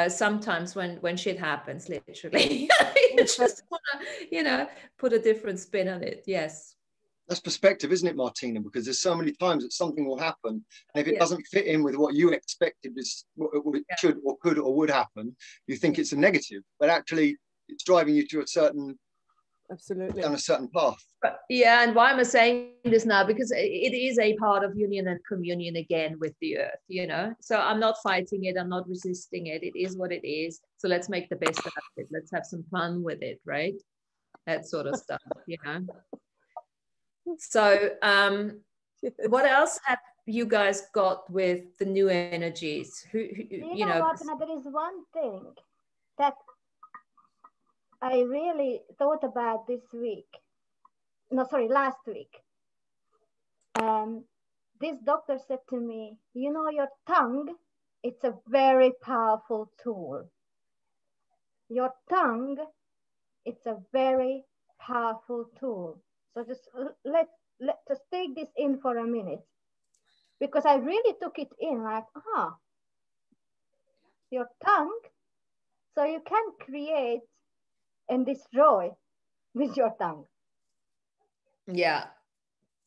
Sometimes when shit happens, literally, you just want to, you know, put a different spin on it. Yes. That's perspective, isn't it, Martina? Because there's so many times that something will happen, and if it doesn't fit in with what you expected is what should or could or would happen, you think it's a negative, but actually it's driving you to a certain, absolutely, down a certain path. But, yeah, and why am I saying this now? Because it is a part of union and communion again with the Earth, you know. So I'm not fighting it, I'm not resisting it. It is what it is. So let's make the best out of it. Let's have some fun with it, right? That sort of stuff, you know. So what else you guys got with the new energies? Who you know what? Now, there is one thing that I really thought about this week. No, sorry, last week. This doctor said to me, you know, your tongue, it's a very powerful tool. Your tongue, it's a very powerful tool. So just let's just take this in for a minute, because I really took it in like, your tongue, so you can create and destroy with your tongue. Yeah.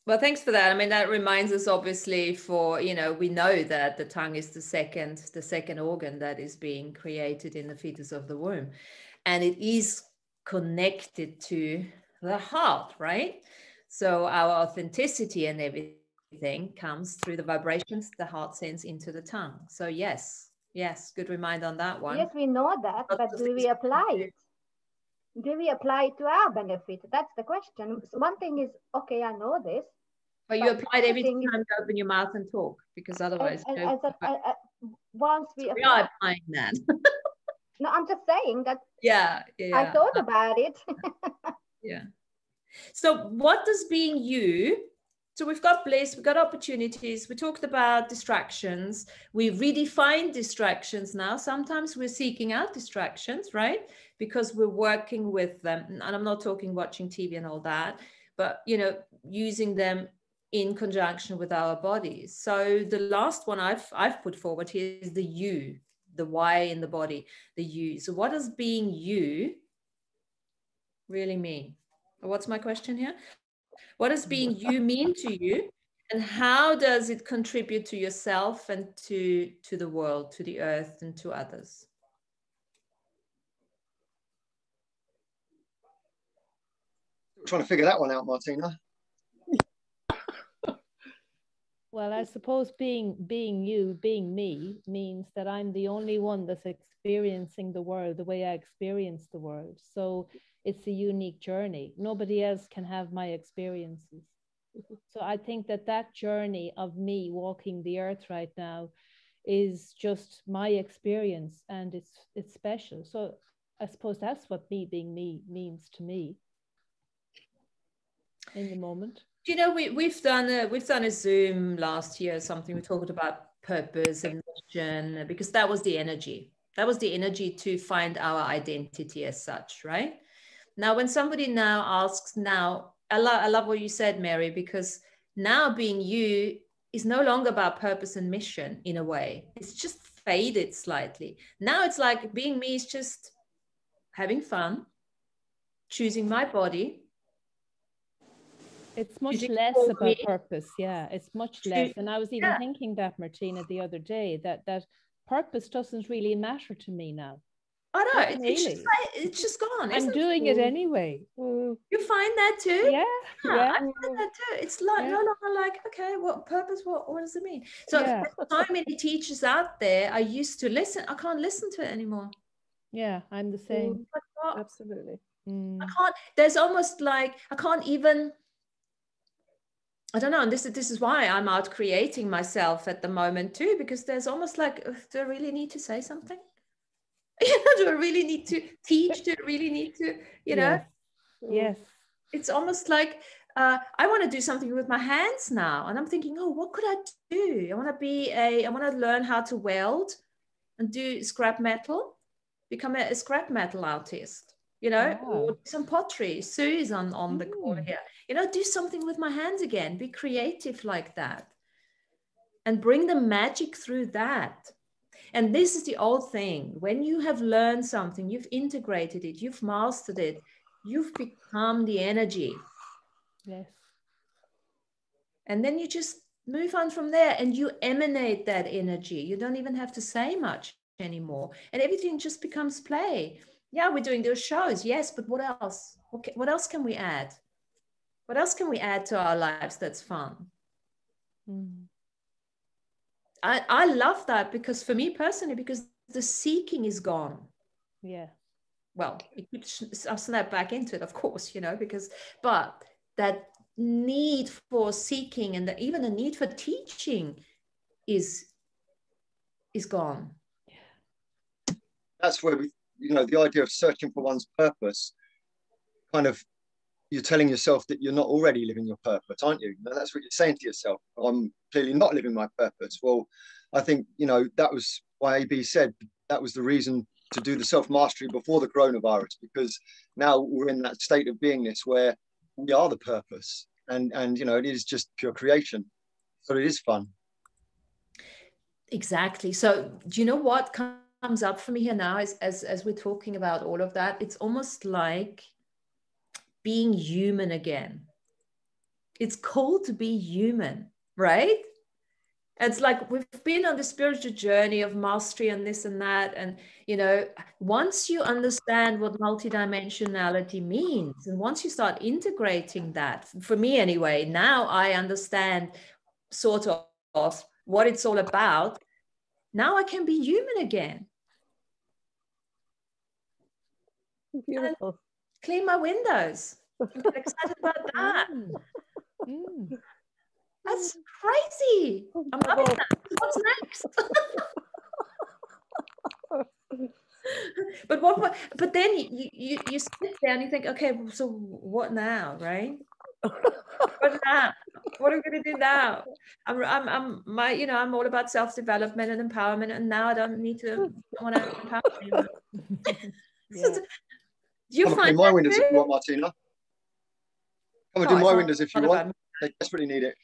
Well, thanks for that. I mean, that reminds us obviously for, you know, we know that the tongue is the second organ that is being created in the fetus of the womb. And it is connected to the heart, right? So our authenticity and everything comes through the vibrations the heart sends into the tongue. So yes, good reminder on that one. Yes, we know that, but do we apply it? Do we apply it to our benefit? That's the question. One thing is, okay, I know this. But you apply it every time you open your mouth and talk, because otherwise... once we are applying that. No, I'm just saying that yeah. I thought about it. Yeah. So what does being you... So we've got bliss, we've got opportunities, we talked about distractions, we redefined distractions now. Sometimes we're seeking out distractions, right? Because we're working with them. And I'm not talking watching TV and all that, but, you know, using them in conjunction with our bodies. So the last one I've put forward here is the you, the why in the body, the you. So what does being you really mean? What's my question here? What does being you mean to you, and how does it contribute to yourself and to the world, to the earth, and to others? I'm trying to figure that one out, Martina. Well, I suppose being you, being me, means that I'm the only one that's experiencing the world the way I experience the world. So it's a unique journey. Nobody else can have my experiences. So I think that journey of me walking the earth right now is just my experience, and it's special. So I suppose that's what me being me means to me in the moment. You know, we've done a Zoom last year, something we talked about purpose and mission, because that was the energy. That was the energy to find our identity as such, right? Now, when somebody now asks, I love what you said, Mary, because now being you is no longer about purpose and mission in a way. It's just faded slightly. Now it's like being me is just having fun, choosing my body. It's much less about purpose. Yeah, it's much less. And I was even thinking that, Martina, the other day, that purpose doesn't really matter to me now. I know, it's just gone. I'm doing it anyway. You find that too? Yeah. I find that too. It's like no longer like, okay, what purpose? What does it mean? So there's so many teachers out there I used to listen. I can't listen to it anymore. Yeah, I'm the same. Absolutely. I can't. There's almost like I can't even. I don't know, and this is why I'm out creating myself at the moment too, because there's almost like, do I really need to say something? Do I really need to teach? Do I really need to, you know? Yes. It's almost like I want to do something with my hands now, and I'm thinking, oh, what could I do? I want to learn how to weld and do scrap metal, become a scrap metal artist. You know, or some pottery. Sue is on the call here. You know, do something with my hands again. Be creative like that. And bring the magic through that. And this is the old thing. When you have learned something, you've integrated it, you've mastered it, you've become the energy. Yes. And then you just move on from there and you emanate that energy. You don't even have to say much anymore. And everything just becomes play. Yeah, we're doing those shows, yes, but what else? Okay, what else can we add? What else can we add to our lives that's fun? I love that, because for me personally, because the seeking is gone. Yeah. Well, I'll snap back into it, of course, you know, but that need for seeking and even the need for teaching is gone. That's where the idea of searching for one's purpose, kind of, you're telling yourself that you're not already living your purpose, aren't you? That's what you're saying to yourself. I'm clearly not living my purpose. Well, I think, that was why AB said that was the reason to do the self-mastery before the coronavirus, because now we're in that state of beingness where we are the purpose, and it is just pure creation. So it is fun. Exactly. So do you know what comes up for me here now is, as we're talking about all of that, it's almost like being human again. It's cool to be human, right? It's like we've been on the spiritual journey of mastery and this and that. And, once you understand what multidimensionality means, and once you start integrating that, for me anyway, now I understand sort of what it's all about. Now I can be human again. Beautiful. And clean my windows. I'm excited about that. That's crazy. I'm loving that. What's next? But then you sit there and you think, okay, so what now, right? What now? What are we going to do now? I'm all about self-development and empowerment, and now I don't want to empower anyone. Yeah. So, do you Come find and do my that windows too? if you want, Martina. Come and do my windows if you want. They desperately need it.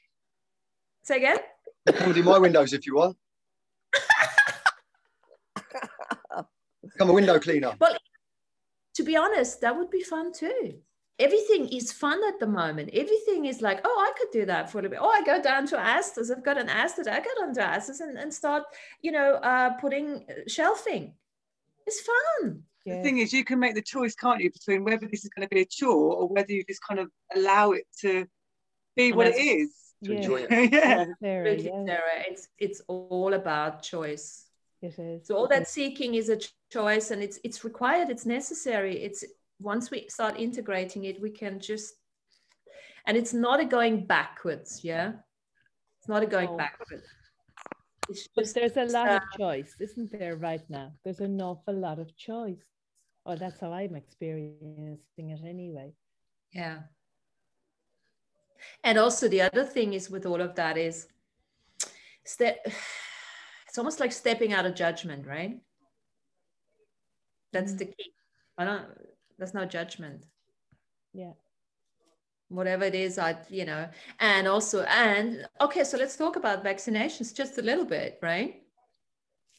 Say again? Come and do my windows if you want. Become a window cleaner. Well, to be honest, that would be fun too. Everything is fun at the moment. Everything is like, oh, I could do that for a little bit. Oh, I go down to Astor's. I've got an Astor. I go down to Astor's and start, putting shelving. It's fun. The thing is, you can make the choice, can't you, between whether this is going to be a chore or whether you just kind of allow it to be what it is. To enjoy it. Yeah. Sarah. It's all about choice. It is. So all that seeking is a choice, and it's required. It's necessary. It's once we start integrating it, we can just, and it's not a going backwards. Yeah, it's not a going backwards. But there's a lot of choice, isn't there, right now? There's an awful lot of choice. Oh, that's how I'm experiencing it anyway. Yeah. And also the other thing is with all of that is that it's almost like stepping out of judgment, right? That's the key. There's no judgment. Yeah. Whatever it is, and okay, so let's talk about vaccinations just a little bit, right?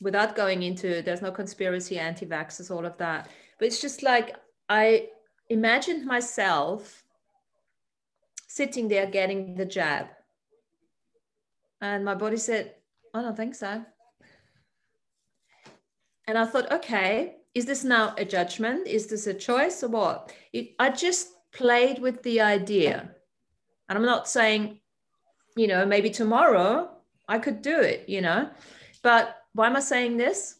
Without going into, there's no conspiracy, anti-vaxxers, all of that. But it's just like, I imagined myself sitting there getting the jab. And my body said, I don't think so. And I thought, okay, is this now a judgment? Is this a choice or what? I just played with the idea. And I'm not saying, maybe tomorrow I could do it, but why am I saying this?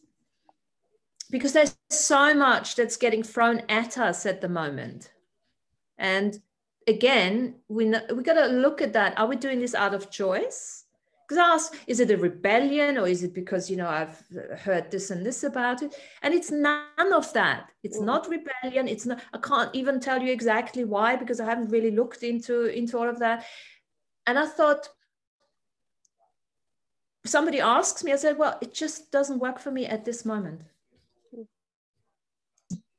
Because there's so much that's getting thrown at us at the moment. And again, we got to look at that. Are we doing this out of choice? Because is it a rebellion, or is it because, I've heard this and this about it? And it's none of that. It's not rebellion. It's not, I can't even tell you exactly why, because I haven't really looked into all of that. And I thought, somebody asks me, I said, well, it just doesn't work for me at this moment.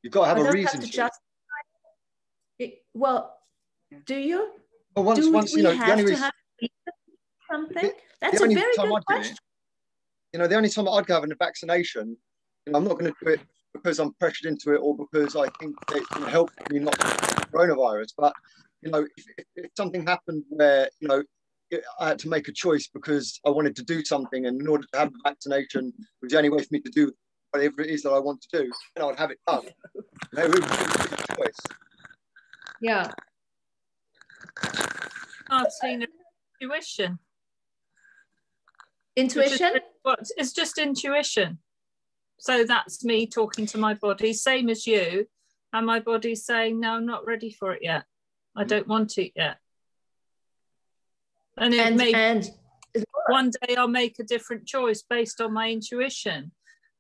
You've got to have a reason have to justify it. Well, do you? Well, once we have to have something? That's a very good question. The only time I'd go having a vaccination, I'm not going to do it because I'm pressured into it or because I think it's going to help me not get coronavirus. But, if something happened where, I had to make a choice because I wanted to do something, and in order to have the vaccination was the only way for me to do whatever it is that I want to do, then I would have it done. It would be a choice. Yeah. I've seen intuition. Intuition? It's just intuition. So that's me talking to my body, same as you. And my body's saying, no, I'm not ready for it yet. I don't want it yet. And one day I'll make a different choice based on my intuition.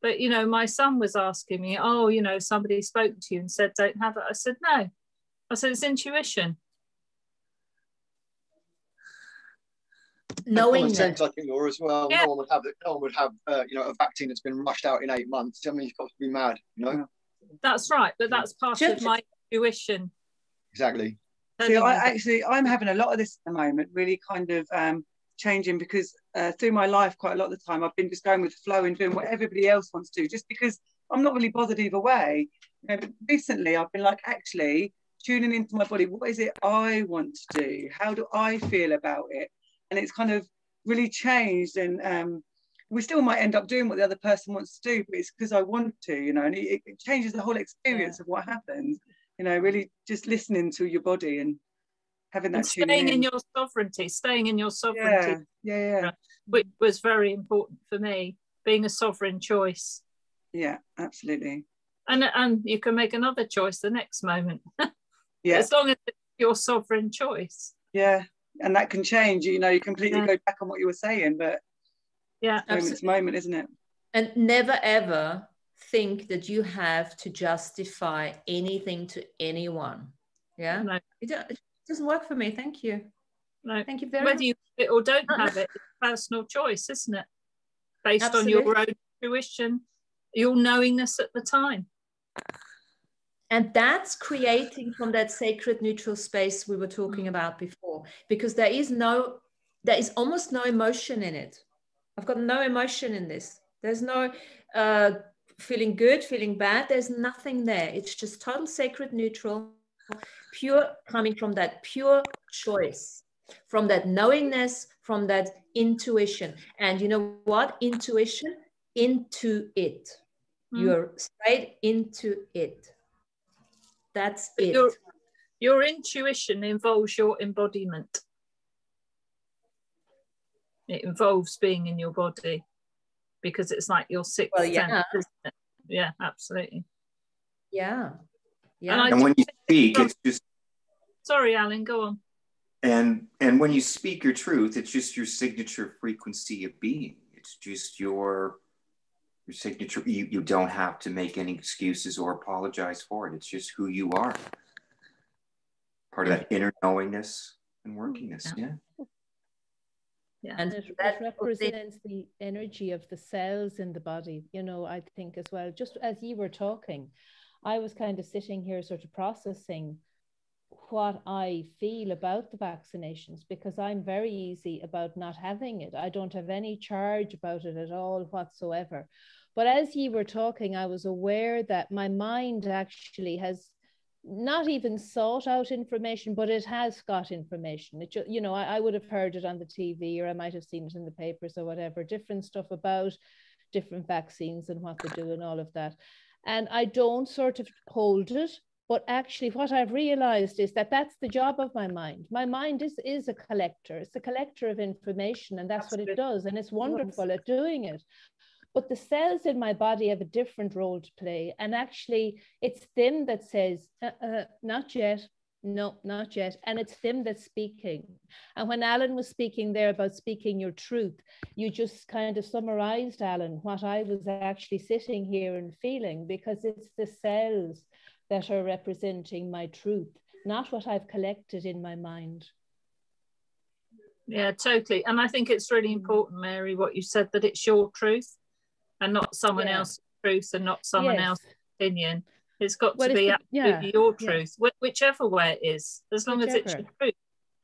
But, you know, my son was asking me, oh, you know, somebody spoke to you and said, don't have it. I said, no. I said, it's intuition. Knowing common sense, I think, Laura, as well. Yeah. No one would have it. No one would have, you know, a vaccine that's been rushed out in 8 months. I mean, you've got to be mad, you know. That's right, but that's part of my intuition. Exactly. See, I'm having a lot of this at the moment, really kind of changing, because through my life, quite a lot of the time, I've been just going with the flow and doing what everybody else wants to do, just because I'm not really bothered either way. You know, but recently, I've been like, actually tuning into my body. What is it I want to do? How do I feel about it? And it's kind of really changed. And we still might end up doing what the other person wants to do, but it's because I want to, you know, and it changes the whole experience of what happens. You know, really just listening to your body and having that and staying in your sovereignty, yeah, which was very important for me, being a sovereign choice. Yeah, absolutely. And you can make another choice the next moment. Yeah, as long as it's your sovereign choice. Yeah, and that can change. You know, you completely go back on what you were saying, but yeah, moment's moment, isn't it? And never ever think that you have to justify anything to anyone. Yeah, no. It doesn't work for me. Thank you. No, thank you very much. much. Whether you have it or don't have it, it's a personal choice, isn't it? Based Absolutely. on your own intuition, your knowingness at the time. And that's creating from that sacred neutral space we were talking about before, because there is almost no emotion in it. I've got no emotion in this. There's no feeling good, feeling bad. There's nothing there. It's just total sacred neutral, pure, coming from that pure choice, from that knowingness, from that intuition. And you know what? Intuition, into it. You're straight into it. That's it. Your intuition involves your embodiment. It involves being in your body, because it's like your sixth sense, isn't it? Yeah, absolutely. Yeah. And when you speak, it's just... Sorry, Alan, go on. And when you speak your truth, it's just your signature frequency of being. It's just your signature. You don't have to make any excuses or apologize for it. It's just who you are. Part of that inner knowingness and workingness. Yeah, and it represents the energy of the cells in the body, you know, I think as well. Just as you were talking, I was kind of sitting here sort of processing what I feel about the vaccinations, because I'm very easy about not having it. I don't have any charge about it at all whatsoever. But as you were talking, I was aware that my mind actually has not even sought out information, but it has got information. It, you know, I would have heard it on the TV, or I might have seen it in the papers or whatever, different stuff about different vaccines and what they do and all of that. And I don't sort of hold it, but actually what I've realized is that that's the job of my mind. My mind is a collector. It's a collector of information, and that's what it does. And it's wonderful at doing it. But the cells in my body have a different role to play. And actually, it's them that says, not yet. No, not yet. And it's them that's speaking. And when Alan was speaking there about speaking your truth, you just kind of summarized, Alan, what I was actually sitting here and feeling, because it's the cells that are representing my truth, not what I've collected in my mind. Yeah, totally. And I think it's really important, Mary, what you said, that it's your truth and not someone else's truth and not someone else's opinion. It's got to be absolutely your truth, whichever way it is, as long as it's your truth.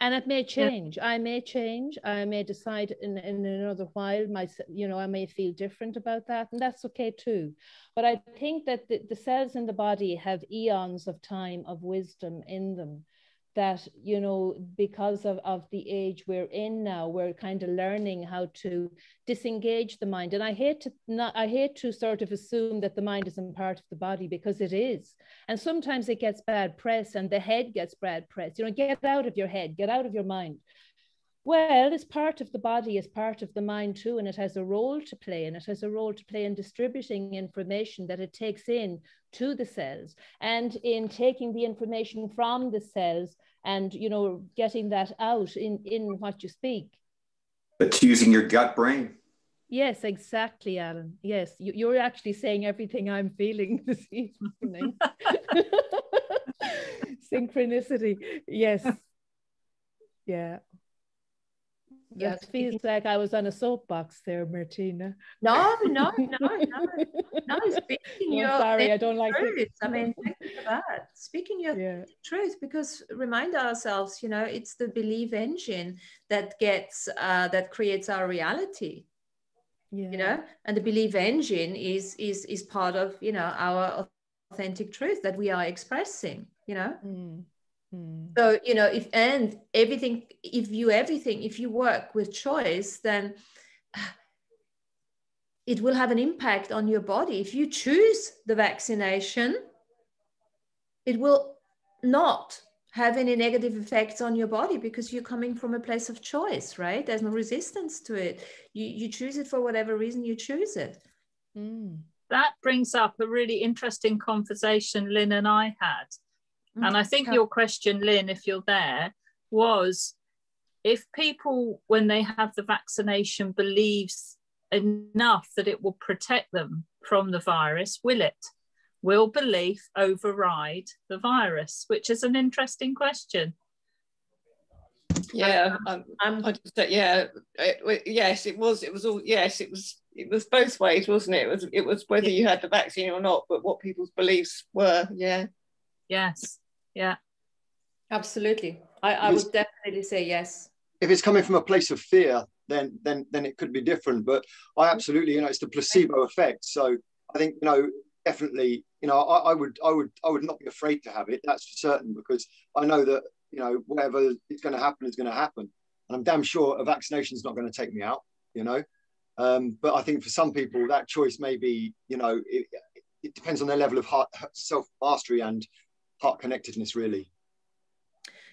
And it may change. I may change. I may decide in another while, I may feel different about that, and that's okay too. But I think that the cells in the body have eons of time of wisdom in them, that, you know, because of the age we're in now, we're kind of learning how to disengage the mind. And I hate to sort of assume that the mind isn't part of the body, because it is. And sometimes it gets bad press, and the head gets bad press. You know, get out of your head, get out of your mind. Well, it's part of the body, is part of the mind too, and it has a role to play, and it has a role to play in distributing information that it takes in to the cells, and in taking the information from the cells and, you know, getting that out in what you speak. But using your gut brain. Yes, exactly, Alan. Yes, you're actually saying everything I'm feeling this evening. Synchronicity. Yes. Yeah. That feels like I was on a soapbox there, Martina. No. Speaking sorry, I don't like truth. I mean, thank you for that. Speaking your truth, because remind ourselves, you know, it's the belief engine that gets that creates our reality. Yeah. You know, and the belief engine is part of, you know, our authentic truth that we are expressing, you know. So, you know, if you work with choice, then it will have an impact on your body. If you choose the vaccination, it will not have any negative effects on your body because you're coming from a place of choice, right? There's no resistance to it. You choose it for whatever reason you choose it. That brings up a really interesting conversation Lynn and I had. And I think your question, Lynn, if you're there, was if people, when they have the vaccination, believes enough that it will protect them from the virus, will it? Will belief override the virus? Which is an interesting question. Yeah, yes, it was all, yes, it was both ways, wasn't it? It was whether you had the vaccine or not, but what people's beliefs were. Yes. Yeah, absolutely. I would definitely say yes. If it's coming from a place of fear, then it could be different. But I absolutely, you know, it's the placebo effect. So I think, you know, definitely, you know, I would not be afraid to have it. That's for certain, because I know that, you know, whatever is going to happen is going to happen, and I'm damn sure a vaccination is not going to take me out. You know, but I think for some people that choice may be, you know, it depends on their level of self mastery and heart connectedness, really.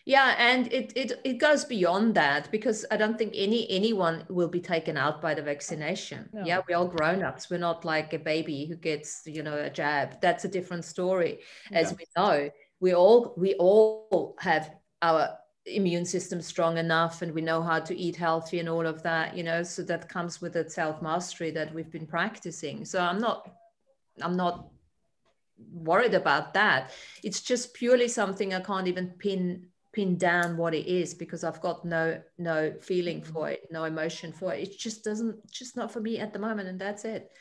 Yeah, and it goes beyond that, because I don't think anyone will be taken out by the vaccination. No. Yeah, we're all grown-ups. We're not like a baby who gets, you know, a jab. That's a different story. As we know, we all have our immune system strong enough, and we know how to eat healthy and all of that, you know, so that comes with the self-mastery that we've been practicing. So I'm not worried about that. It's just purely something I can't even pin down what it is, because I've got no feeling for it, no emotion for it. It just not for me at the moment, and that's it.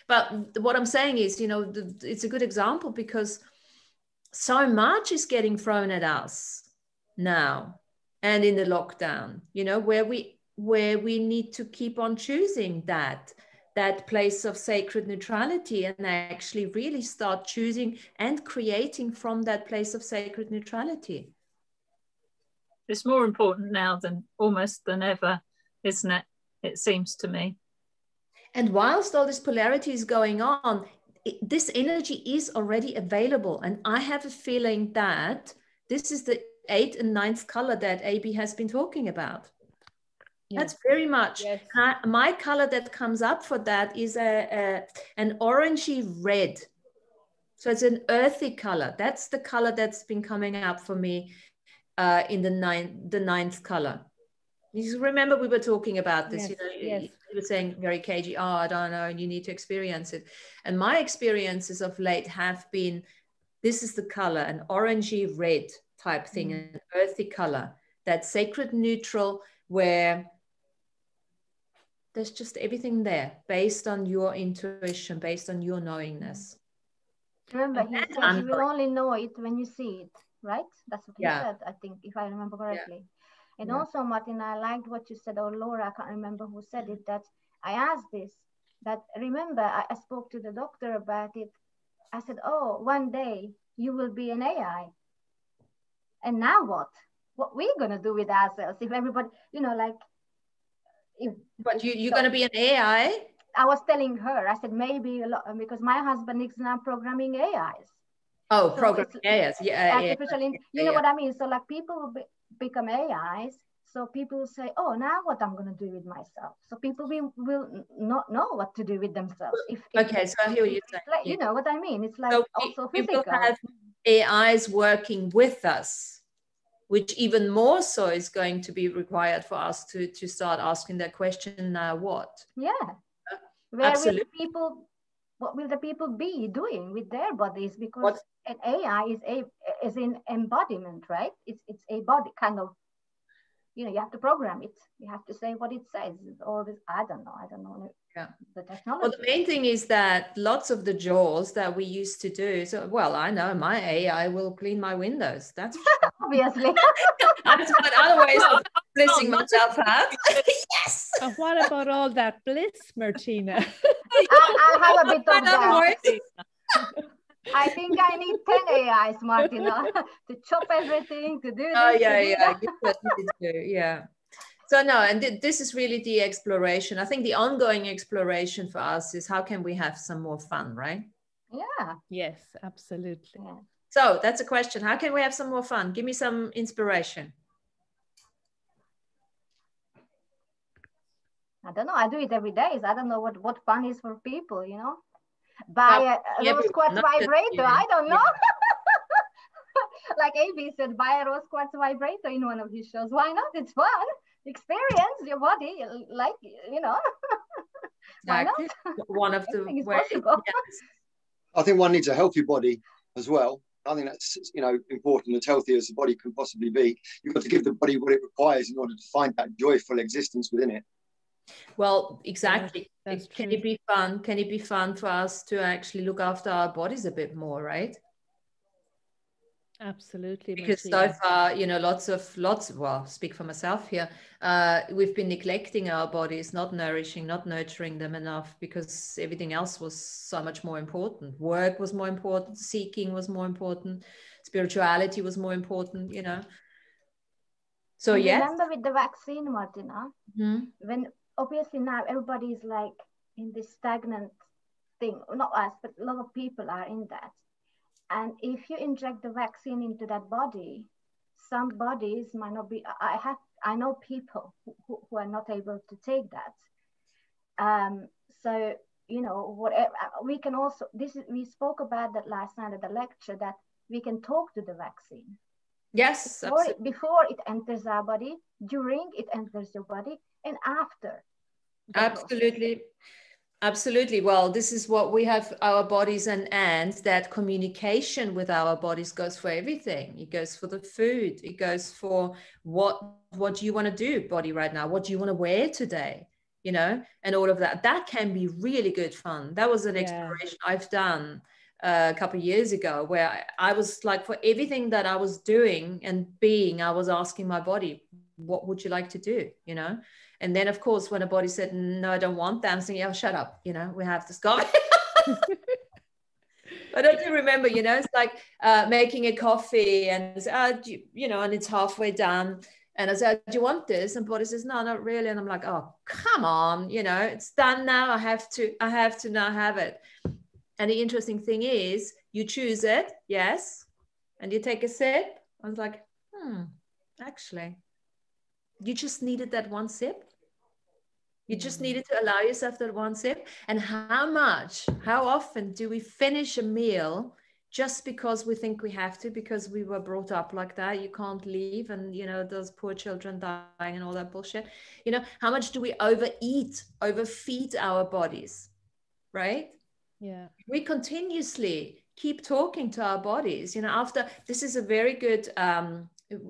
But what I'm saying is, you know, it's a good example, because so much is getting thrown at us now and in the lockdown, you know, where we need to keep on choosing that place of sacred neutrality, and actually really start choosing and creating from that place of sacred neutrality. It's more important now than ever, isn't it? It seems to me. And whilst all this polarity is going on, this energy is already available. And I have a feeling that this is the 8th and 9th color that AB has been talking about. Yes. That's very much. Yes. My color that comes up for that is an orangey red. So it's an earthy color. That's the color that's been coming up for me in the 9th color. You remember we were talking about this, yes, you know, you were saying very cagey, oh, I don't know, and you need to experience it. And my experiences of late have been, this is the color, an orangey red type thing, an earthy color, that sacred neutral, where there's just everything there based on your intuition, based on your knowingness. Remember, he said you will only know it when you see it, right? That's what he said, I think, if I remember correctly. And also, Martin, I liked what you said, or Laura, I can't remember who said it, that I asked this, that remember, I spoke to the doctor about it. I said, oh, one day you will be an AI. And now what? What we're going to do with ourselves? If everybody, you know, like... But you're going to be an AI? I was telling her, I said, maybe a lot, because my husband is now programming AIs. Oh, so programming AIs, you know what I mean? So like people will become AIs. So people will say, oh, now what I'm going to do with myself? So people will not know what to do with themselves. Okay, so I hear what you're saying. Like, you know what I mean? It's like so also physical. People have AIs working with us. which even more so is going to be required for us to start asking that question, now what? Yeah. Where Absolutely. will people, what will the people be doing with their bodies? Because What? an AI is in embodiment, right? It's a body kind of, you know, you have to program it. You have to say what it says. All this, I don't know. Yeah. The technology. Well, the main thing is that lots of the jobs that we used to do, so, well, I know my AI will clean my windows. That's obviously. I've got other ways of blissing myself out. Yes. But what about all that bliss, Martina? I have a bit of that. Ways. I think I need 10 AIs, Martina, to chop everything, to do this. Oh, yeah, to do yeah, that. you certainly do, yeah. So no, and this is really the exploration. I think the ongoing exploration for us is how can we have some more fun, right? Yeah. Yes, absolutely. Yeah. So that's a question. How can we have some more fun? Give me some inspiration. I don't know. I do it every day. So I don't know what fun is for people, you know. Buy a rose quartz vibrator. I don't know. Like AB said, buy a rose quartz vibrator in one of his shows. Why not? It's fun. Experience your body, like, you know. Why not? One of the ways. Yes. I think one needs a healthy body as well. I think that's, you know, important, as healthy as the body can possibly be. You've got to give the body what it requires in order to find that joyful existence within it. Well, exactly. That's Can true. it be fun? Can it be fun for us to actually look after our bodies a bit more, right? Absolutely. Because Martina. so far, you know, well, speak for myself here, we've been neglecting our bodies, not nourishing, not nurturing them enough, because everything else was so much more important. Work was more important, seeking was more important, spirituality was more important, you know. So and yes. remember with the vaccine, Martina, when obviously now everybody is like in this stagnant thing, not us, but a lot of people are in that. And if you inject the vaccine into that body, some bodies might not be, I know people who are not able to take that. So, you know, whatever, we can also, we spoke about that last night at the lecture, that we can talk to the vaccine. Yes. Before it enters our body, during it enters your body, and after. Absolutely. Absolutely. Well, this is what we have, our bodies, and that communication with our bodies goes for everything. It goes for the food. It goes for what do you want to do, body, right now? What do you want to wear today? You know, and all of that. That can be really good fun. That was an exploration I've done a couple of years ago, where I was like, for everything that I was doing and being, I was asking my body, what would you like to do? You know? And then, of course, when a body said, no, I don't want that, I'm saying, oh, shut up. You know, we have to stop. But don't you remember, you know, it's like making a coffee and, you know, and it's halfway done. And I said, do you want this? And body says, no, not really. And I'm like, oh, come on. You know, it's done now. I have to now have it. And the interesting thing is you choose it. Yes. And you take a sip. I was like, actually, you just needed that one sip. You just needed to allow yourself that one sip. And how often do we finish a meal just because we think we have to, because we were brought up like that? You can't leave, and, you know, those poor children dying and all that bullshit. You know, how much do we overfeed our bodies, right? Yeah. We continuously keep talking to our bodies, you know. This is a very good,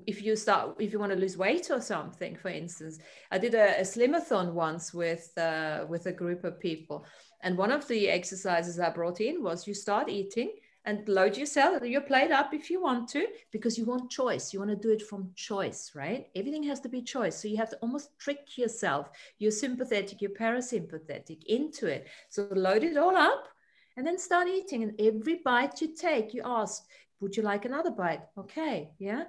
if you want to lose weight or something, for instance. I did a slimathon once with a group of people, and one of the exercises I brought in was you start eating and load your plate up if you want to, because you want choice. You want to do it from choice, right? Everything has to be choice. So you have to almost trick yourself, your sympathetic, your parasympathetic, into it. So load it all up and then start eating. And every bite you take, you ask, would you like another bite? Okay, yeah.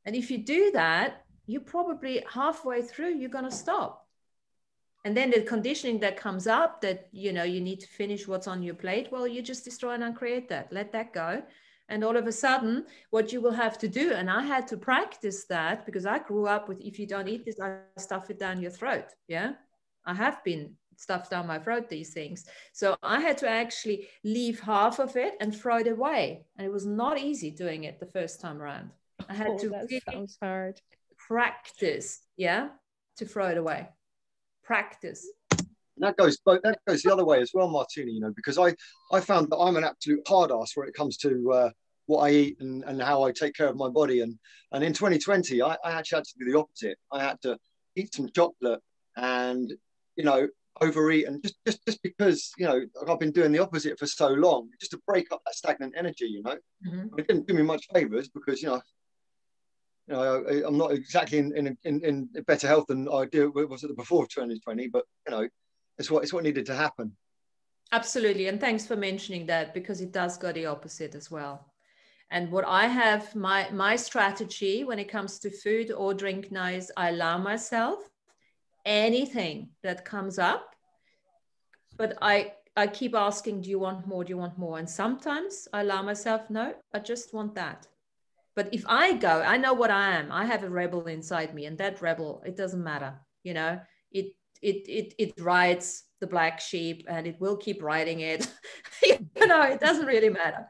And if you do that, you probably halfway through, you're going to stop. And then the conditioning that comes up that, you know, you need to finish what's on your plate, well, you just destroy and uncreate that. Let that go. And all of a sudden, what you will have to do, and I had to practice that because I grew up with, if you don't eat this, I stuff it down your throat. Yeah, I have been stuffed down my throat, these things. So I had to actually leave half of it and throw it away. And it was not easy doing it the first time around. I had to that really sounds hard. practice, to throw it away. Practice. That goes the other way as well, Martina, you know, because I found that I'm an absolute hard ass when it comes to what I eat and how I take care of my body. And in 2020, I actually had to do the opposite. I had to eat some chocolate and, you know, overeat, and just because, you know, I've been doing the opposite for so long, just to break up that stagnant energy, you know. It didn't do me much favors because, you know, I'm not exactly in better health than I was at the before 2020, but, you know, it's what needed to happen. Absolutely. And thanks for mentioning that, because it does go the opposite as well. And what I have, my strategy when it comes to food or drink now is I allow myself anything that comes up, but I keep asking, do you want more? Do you want more? And sometimes I allow myself, no, I just want that. But if I go, I know what I am. I have a rebel inside me, and that rebel, it doesn't matter, you know, it rides the black sheep and it will keep riding it. You know, it doesn't really matter.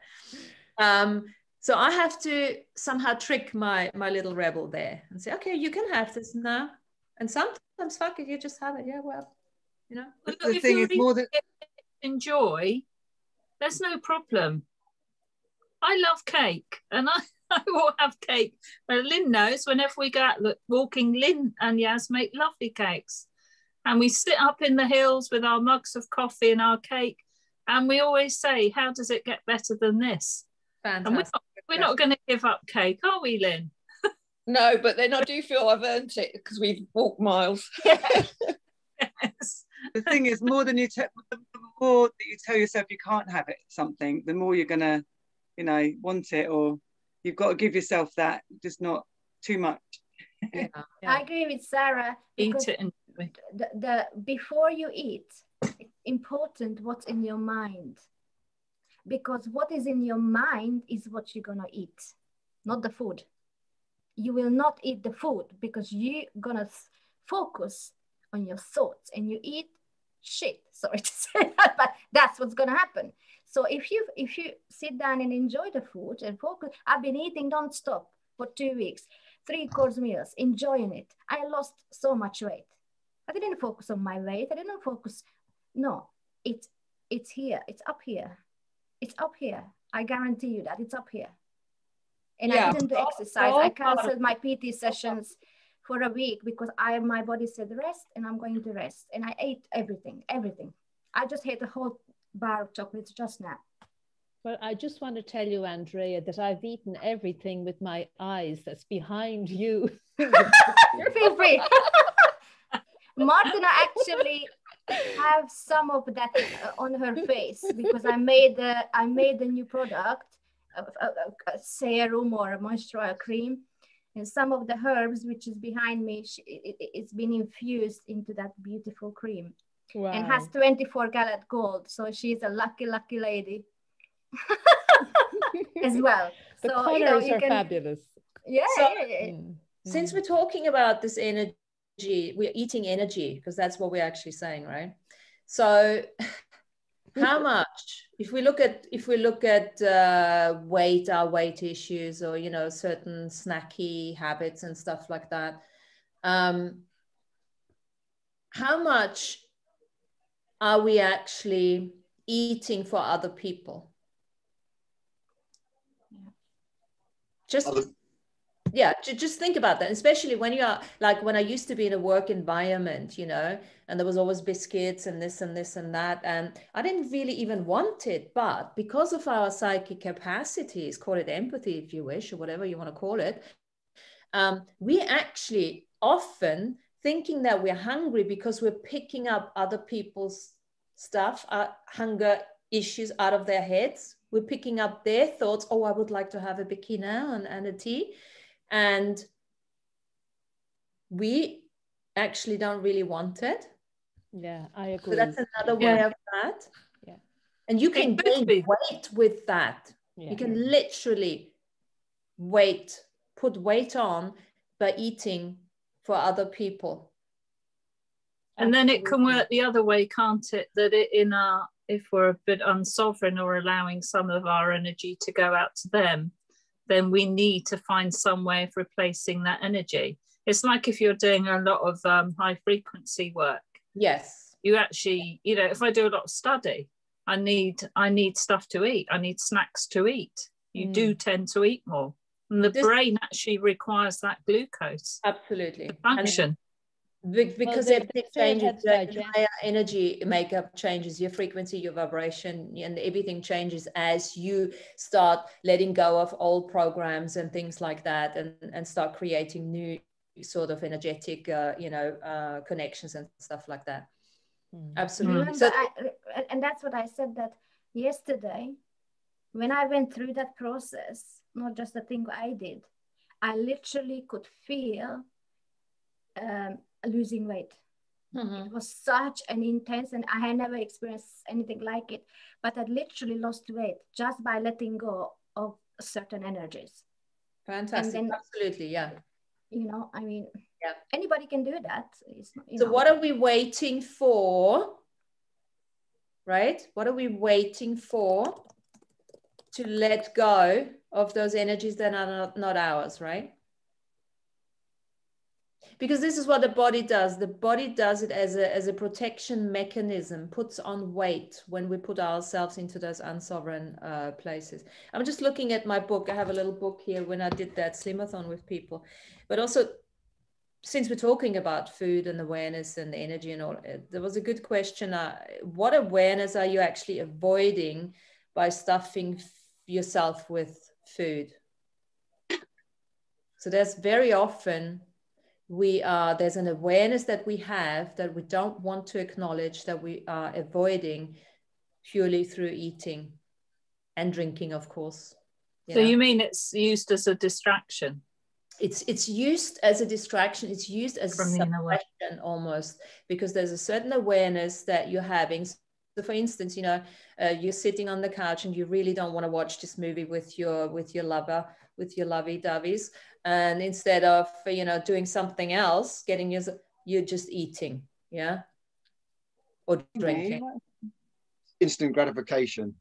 So I have to somehow trick my little rebel there and say, okay, you can have this now. And sometimes, fuck it, you just have it. Yeah, well, you know. The thing is, more than enjoy, there's no problem. I love cake, and I will have cake. But Lynn knows, whenever we go out walking, Lynn and Yaz make lovely cakes. And we sit up in the hills with our mugs of coffee and our cake. And we always say, how does it get better than this? Fantastic. And we're not going to give up cake, are we, Lynn? No, but then I do feel I've earned it because we've walked miles. Yes. The thing is, more that you tell yourself you can't have it, something, the more you're going to, you know, want it, or you've got to give yourself that, just not too much. Yeah. I agree with Sarah. Eat it and before you eat, it's important what's in your mind, because what is in your mind is what you're gonna eat, not the food. You will not eat the food because you're gonna focus on your thoughts, and you eat shit. Sorry to say that, but that's what's gonna happen. So if you sit down and enjoy the food and focus, I've been eating non-stop for 2 weeks, 3-course meals, enjoying it. I lost so much weight. I didn't focus on my weight. I didn't focus. No, it's here. It's up here. It's up here. I guarantee you that it's up here. And I didn't do exercise. I canceled my PT sessions for a week because my body said rest, and I'm going to rest. And I ate everything. I just ate a whole bar of chocolates just now. Well, I just want to tell you, Andrea, that I've eaten everything with my eyes that's behind you. Feel free. Martina actually have some of that on her face because I made a new product, a serum or a moisturizer cream, and some of the herbs which is behind me, it's been infused into that beautiful cream. Wow. And has 24 karat gold, so she's a lucky lady. As well. The colors are fabulous. Yeah. Since we're talking about this energy, we're eating energy, because that's what we're actually saying, right? So how much, if we look at weight, our weight issues, or, you know, certain snacky habits and stuff like that, how much are we actually eating for other people? Just think about that, especially when you are, like when I used to be in a work environment, you know, and there was always biscuits and this and this and that, and I didn't really even want it, but because of our psychic capacities, call it empathy if you wish, or whatever you want to call it, we actually often thinking that we're hungry because we're picking up other people's stuff, hunger issues out of their heads. We're picking up their thoughts. Oh, I would like to have a bikini now and a tea. And we actually don't really want it. Yeah, I agree. So that's another way of that. Yeah. And you can gain weight with that. Yeah. You can literally put weight on by eating for other people. And then it can work the other way, can't it? That if we're a bit unsovereign or allowing some of our energy to go out to them, then we need to find some way of replacing that energy. It's like if you're doing a lot of high frequency work. Yes. You actually, you know, if I do a lot of study, I need stuff to eat. I need snacks to eat. You do tend to eat more. And the brain actually requires that glucose. Absolutely. To function. Because everything changes, your entire energy makeup changes, your frequency, your vibration, and everything changes as you start letting go of old programs and things like that, and start creating new sort of energetic, connections and stuff like that. Absolutely. So, and that's what I said, that yesterday, when I went through that process, not just the thing I did, I literally could feel losing weight. It was such an intense, and I had never experienced anything like it, but I literally lost weight just by letting go of certain energies. Fantastic. Then, absolutely. Yeah. You know, I mean, yeah, anybody can do that. So what are we waiting for? Right? What are we waiting for to let go of those energies that are not ours, right? Because this is what the body does. The body does it as a protection mechanism, puts on weight when we put ourselves into those unsovereign places. I'm just looking at my book. I have a little book here when I did that Slimathon with people. But also, since we're talking about food and awareness and energy and all, there was a good question. What awareness are you actually avoiding by stuffing yourself with food? So there's very often there's an awareness that we have that we don't want to acknowledge, that we are avoiding purely through eating and drinking, of course. You mean it's used as a distraction? It's used as a distraction. It's used as a suppression almost, because there's a certain awareness that you're having. So for instance, you're sitting on the couch and you really don't want to watch this movie with your lover, with your lovey-doveys. And instead of, doing something else, you're just eating, yeah? Or drinking. Instant gratification.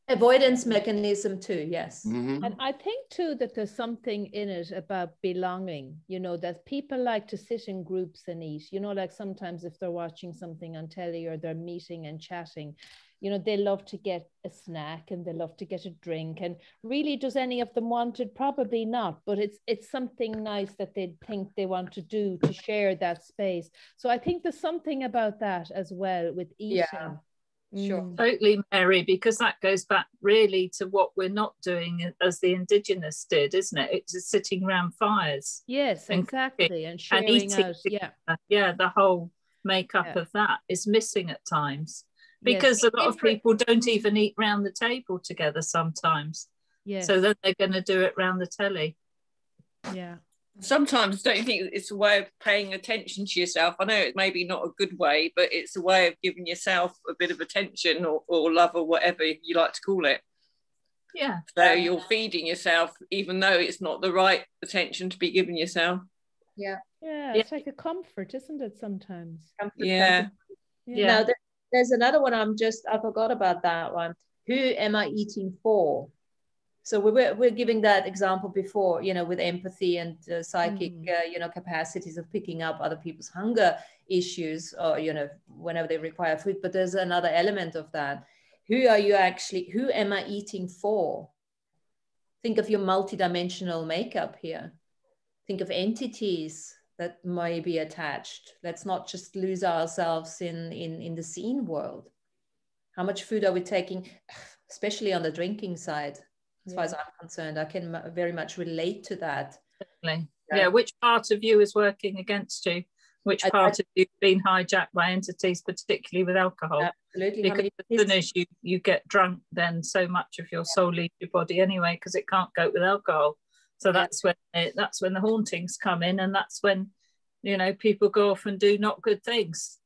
Avoidance mechanism too, yes. And I think too that there's something in it about belonging, that people like to sit in groups and eat, like sometimes if they're watching something on telly or they're meeting and chatting, they love to get a snack and they love to get a drink. And really, does any of them want it? Probably not, but it's something nice that they think they want to do to share that space. So I think there's something about that as well with eating. Yeah. Sure. Totally, Mary, because that goes back really to what we're not doing as the indigenous did, isn't it? It's sitting around fires. Yes, exactly. And sharing and eating out. Yeah, the whole makeup of that is missing at times, because a lot of people don't even eat round the table together sometimes. Yes. So then they're going to do it round the telly. Yeah. Sometimes don't you think it's a way of paying attention to yourself? I know it may be not a good way, but it's a way of giving yourself a bit of attention or love or whatever you like to call it. Yeah. So you're feeding yourself, even though it's not the right attention to be giving yourself. Yeah. Yeah, it's like a comfort, isn't it, sometimes? Yeah. Now, there's another one I forgot about that one. Who am I eating for? So we're giving that example before, with empathy and psychic, capacities of picking up other people's hunger issues, or, whenever they require food. But there's another element of that. Who am I eating for? Think of your multidimensional makeup here. Think of entities that may be attached. Let's not just lose ourselves in the seen world. How much food are we taking, especially on the drinking side? As far as I'm concerned, I can very much relate to that. Definitely. Yeah, which part of you is working against you? Which part of you has been hijacked by entities, particularly with alcohol? Absolutely. Because as soon as you get drunk, then so much of your soul leaves your body anyway, because it can't cope with alcohol. So that's when the hauntings come in, and that's when people go off and do not good things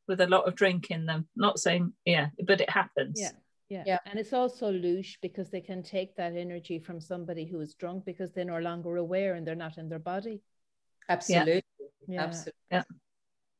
with a lot of drink in them. Not saying but it happens. Yeah. And it's also louche, because they can take that energy from somebody who is drunk because they're no longer aware and they're not in their body. Absolutely. Yeah. Absolutely. Yeah.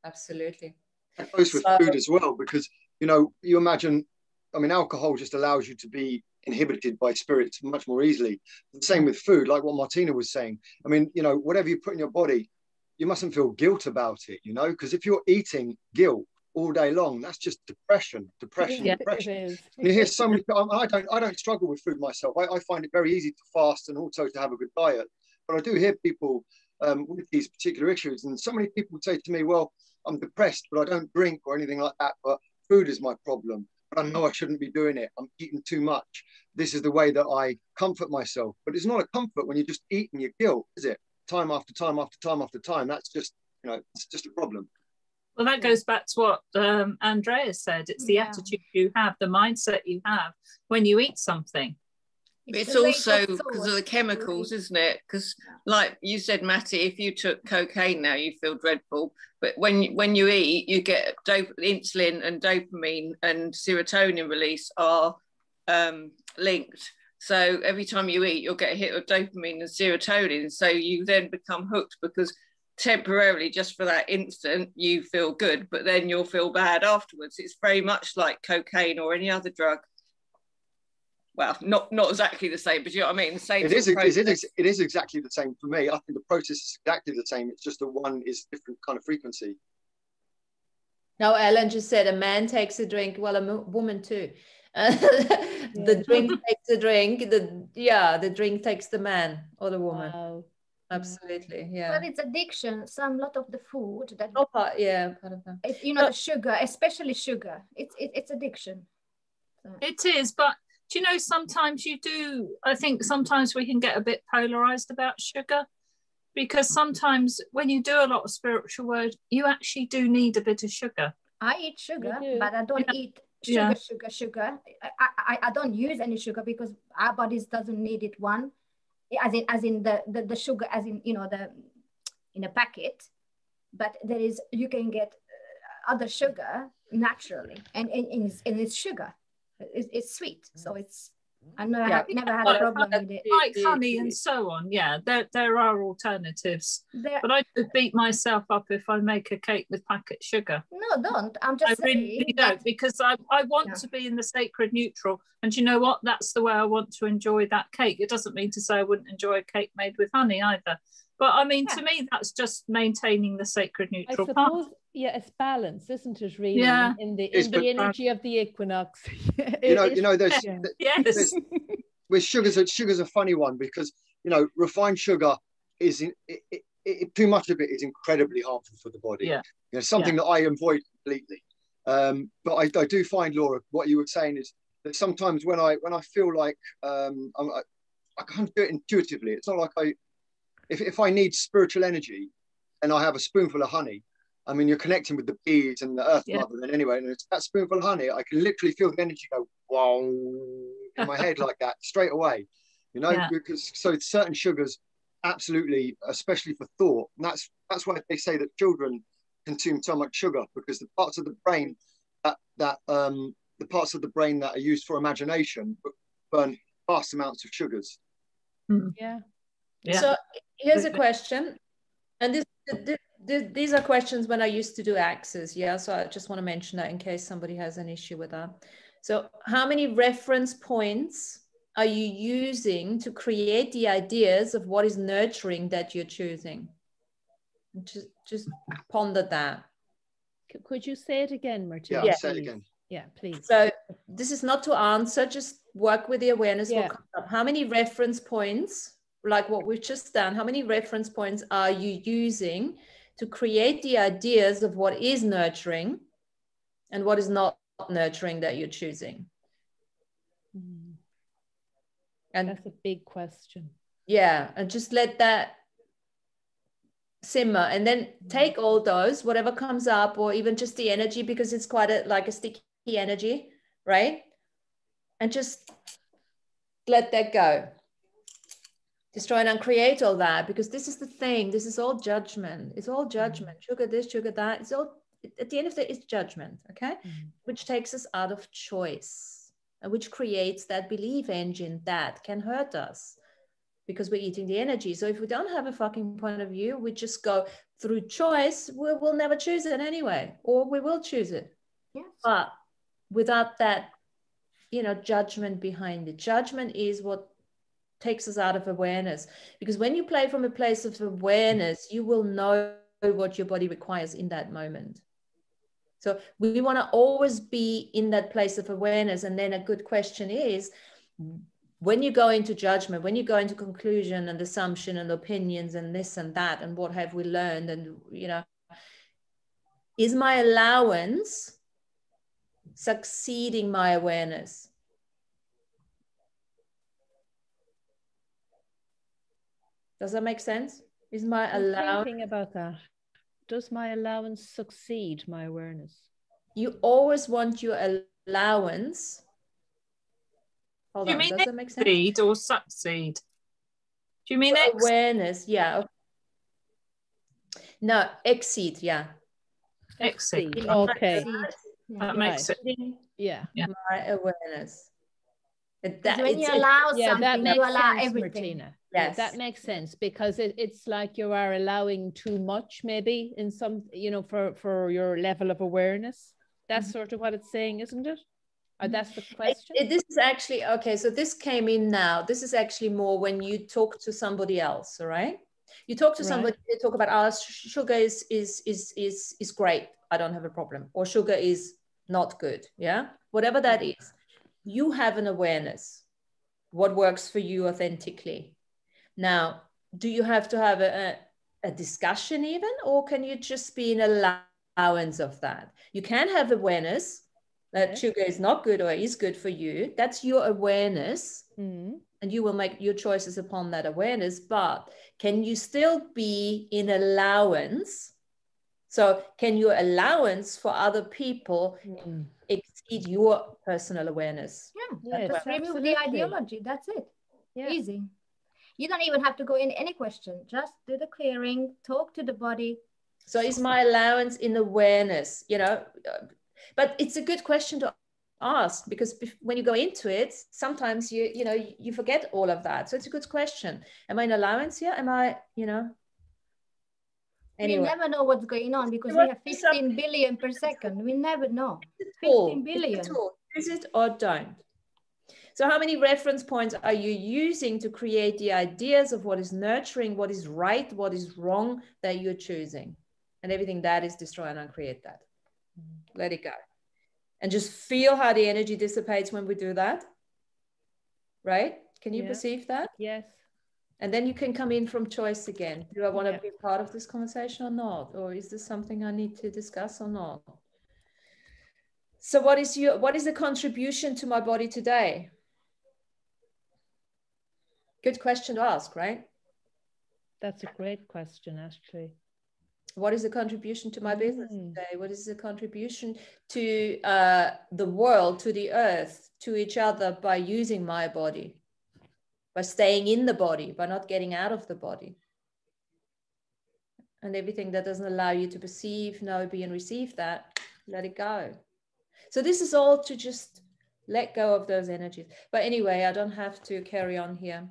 Absolutely. That goes with food as well, because, you imagine, alcohol just allows you to be inhibited by spirits much more easily. The same with food, like what Martina was saying. I mean, you know, whatever you put in your body, you mustn't feel guilt about it, you know, because if you're eating guilt all day long, that's just depression. Yeah, depression. it is. And you hear so many. I don't struggle with food myself. I find it very easy to fast and also to have a good diet. But I do hear people with these particular issues, and so many people say to me, "Well, I'm depressed, but I don't drink or anything like that. But food is my problem. But I know I shouldn't be doing it. I'm eating too much. This is the way that I comfort myself." But it's not a comfort when you're just eating your guilt, is it? Time after time after time after time. That's just, you know, it's just a problem. Well, that goes back to what Andrea said. It's the attitude you have, the mindset you have when you eat something. It's also because of the chemicals, isn't it? Because, like you said, Matty, if you took cocaine now, you feel dreadful. But when you eat, you get insulin and dopamine and serotonin release are linked. So every time you eat, you'll get a hit of dopamine and serotonin. So you then become hooked because temporarily, just for that instant, you feel good, but then you'll feel bad afterwards. It's very much like cocaine or any other drug. Well, not exactly the same, but you know what I mean? The same. It is exactly the same for me. I think the process is exactly the same. It's just the one is different kind of frequency. Now, Ellen just said a man takes a drink. Well, a woman too. The drink takes the drink. The drink takes the man or the woman. Wow. Absolutely, yeah. Well, it's addiction. Lot of the food that. Part of that. It's, you know, the sugar, especially sugar. It's addiction. So. It is, but do you know, sometimes you do. I think sometimes we can get a bit polarized about sugar, because sometimes when you do a lot of spiritual work, you actually do need a bit of sugar. I eat sugar, but I don't eat sugar. I don't use any sugar because our bodies doesn't need it. One. As in the sugar, as in, you know, in a packet, but you can get other sugar naturally, and it's sugar, it's sweet, so it's I've never had a problem with it. Like honey and so on. Yeah, there are alternatives. But I do beat myself up if I make a cake with packet sugar. No, don't. I'm just saying. I really don't, because I want to be in the sacred neutral. And you know what? That's the way I want to enjoy that cake. It doesn't mean to say I wouldn't enjoy a cake made with honey either. But I mean, to me, that's just maintaining the sacred neutral path. Yeah, it's balance, isn't it? Really, in the energy of the equinox. There's with sugar's a funny one, because you know, refined sugar is too much of it is incredibly harmful for the body. Yeah, you know, something that I avoid completely. But I do find, Laura, what you were saying is that sometimes when I feel like I can't do it intuitively. It's not like if I need spiritual energy and I have a spoonful of honey, I mean, you're connecting with the bees and the earth mother. Then anyway, and it's that spoonful of honey, I can literally feel the energy go wow in my head like that straight away. You know, because certain sugars, absolutely, especially for thought, and that's why they say that children consume so much sugar, because the parts of the brain that are used for imagination burn vast amounts of sugars. Yeah. So here's a question, and these are questions when I used to do axes. So I just want to mention that in case somebody has an issue with that. So how many reference points are you using to create the ideas of what is nurturing that you're choosing? Just ponder that. Could you say it again, Martina? Yeah, say it again. Yeah, please. So this is not to answer, just work with the awareness. Will come up. How many reference points, like what we've just done, how many reference points are you using to create the ideas of what is nurturing and what is not nurturing that you're choosing? And that's a big question. Yeah, and just let that simmer, and then take all those, whatever comes up, or even just the energy, because it's quite like a sticky energy, right? And just let that go. Just try and uncreate all that, because this is the thing. This is all judgment. It's all judgment. Sugar this, sugar that. It's all, at the end of the day, it's judgment, okay? Which takes us out of choice, and which creates that belief engine that can hurt us, because we're eating the energy. So if we don't have a fucking point of view, we just go through choice, we'll never choose it anyway, or we will choose it. Yes. But without that judgment behind it. Judgment is what takes us out of awareness, because when you play from a place of awareness, you will know what your body requires in that moment. So we want to always be in that place of awareness. And then a good question is, when you go into judgment, when you go into conclusion and assumption and opinions and this and that, and what have we learned, and, is my allowance succeeding my awareness? Does that make sense? Is my allowance... Thinking about that. Does my allowance succeed my awareness? You always want your allowance. Hold on, does that make sense? Exceed or succeed? Do you mean awareness? Yeah. No, exceed. Yeah. Exceed. Okay. That makes it. Yeah. My awareness. When you allow something, you allow everything. Martina. Yes, that makes sense, because it's like you are allowing too much, maybe in some, for your level of awareness. That's sort of what it's saying, isn't it? Or that's the question. This is actually, okay, so this came in now. This is actually more when you talk to somebody else, all right? You talk to somebody, they talk about, sugar is great, I don't have a problem. Or sugar is not good, yeah? Whatever that is, you have an awareness, what works for you authentically. Now, do you have to have a discussion even, or can you just be in allowance of that? You can have awareness that sugar is not good or is good for you. That's your awareness. And you will make your choices upon that awareness, but can you still be in allowance? So can your allowance for other people exceed your personal awareness? Yeah, just remove the ideology. That's it. Yeah. Easy. You don't even have to go in any question. Just do the clearing, talk to the body. So is my allowance in awareness, but it's a good question to ask, because when you go into it, sometimes you forget all of that. So it's a good question. Am I in allowance here? Am I, Anyway. We never know what's going on, because we have 15 billion per second. We never know. 15 billion. Use it or don't. So how many reference points are you using to create the ideas of what is nurturing, what is right, what is wrong that you're choosing? And everything that is destroy and uncreate that. Let it go. And just feel how the energy dissipates when we do that. Right? Can you perceive that? Yes. And then you can come in from choice again. Do I want to be part of this conversation or not? Or is this something I need to discuss or not? So what is the contribution to my body today? Good question to ask, right? That's a great question, actually. What is the contribution to my business today? What is the contribution to the world, to the earth, to each other by using my body, by staying in the body, by not getting out of the body? And everything that doesn't allow you to perceive, know, be, and receive that, let it go. So this is all to just let go of those energies. But anyway, I don't have to carry on here.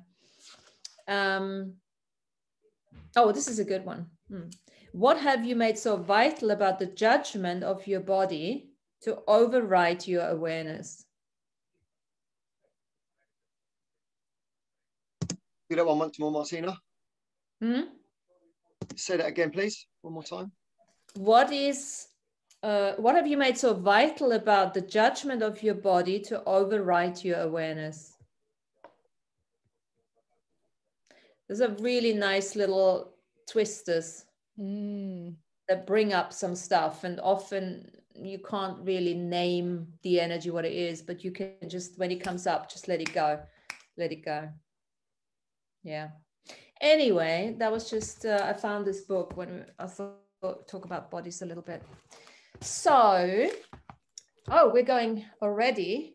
Oh, this is a good one. What have you made so vital about the judgment of your body to override your awareness? Do that one once more, Martina. Say that again, please. One more time. What have you made so vital about the judgment of your body to override your awareness? There's a really nice little twisters that bring up some stuff, and often you can't really name the energy what it is, but you can just, when it comes up, just let it go. Let it go. Yeah. Anyway, that was just, I found this book when I thought talk about bodies a little bit. So, we're going already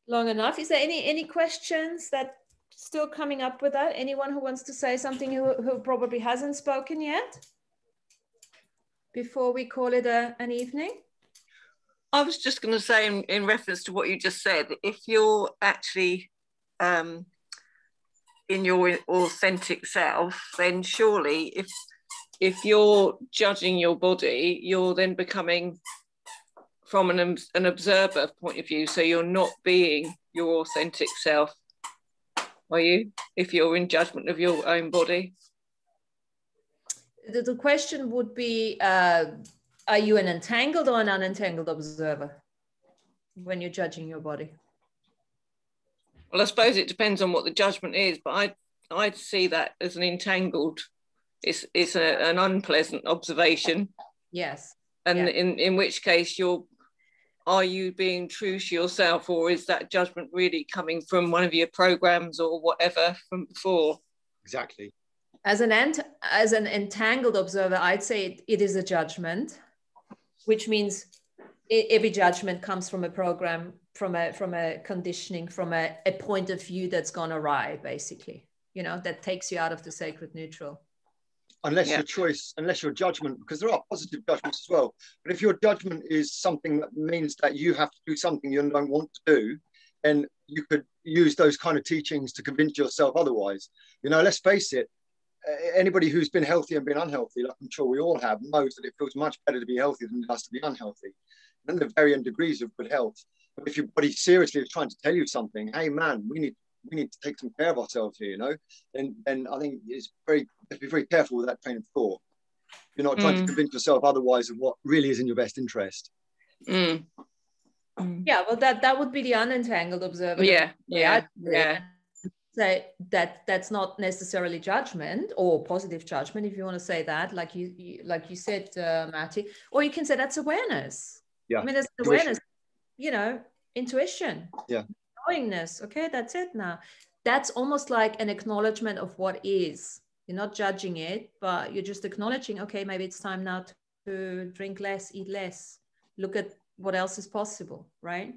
long enough. Is there any questions that still coming up with that? Anyone who wants to say something who probably hasn't spoken yet before we call it an evening? I was just going to say in reference to what you just said, if you're actually in your authentic self, then surely if you're judging your body, you're then becoming from an observer point of view. So you're not being your authentic self, are you? If you're in judgment of your own body. The question would be, are you an entangled or an unentangled observer when you're judging your body? Well, I suppose it depends on what the judgment is, but I'd see that as an entangled. It's an unpleasant observation. Yes. And in which case are you being true to yourself, or is that judgment really coming from one of your programs or whatever from before? Exactly. As an entangled observer, I'd say it is a judgment, which means every judgment comes from a program, from a conditioning, from a point of view that's gone awry, basically, you know, that takes you out of the sacred neutral. Unless your judgment, because there are positive judgments as well, but if your judgment is something that means that you have to do something you don't want to do, then you could use those kind of teachings to convince yourself otherwise. You know, let's face it, anybody who's been healthy and been unhealthy, like I'm sure we all have, knows that it feels much better to be healthy than it does to be unhealthy. And the varying degrees of good health. But if your body seriously is trying to tell you something, hey man, we need to take some care of ourselves here, you know, then I think it's be very careful with that train of thought. You're not trying to convince yourself otherwise of what really is in your best interest. Yeah, well, that would be the unentangled observer. Yeah. So that's not necessarily judgment or positive judgment, if you want to say that, like you said, Matty, or you can say that's awareness. Yeah, I mean, there's awareness, you know, intuition. Yeah. Knowingness. Okay, that's it now. That's almost like an acknowledgement of what is. You're not judging it, but you're just acknowledging, okay, maybe it's time now to drink less, eat less, look at what else is possible, right?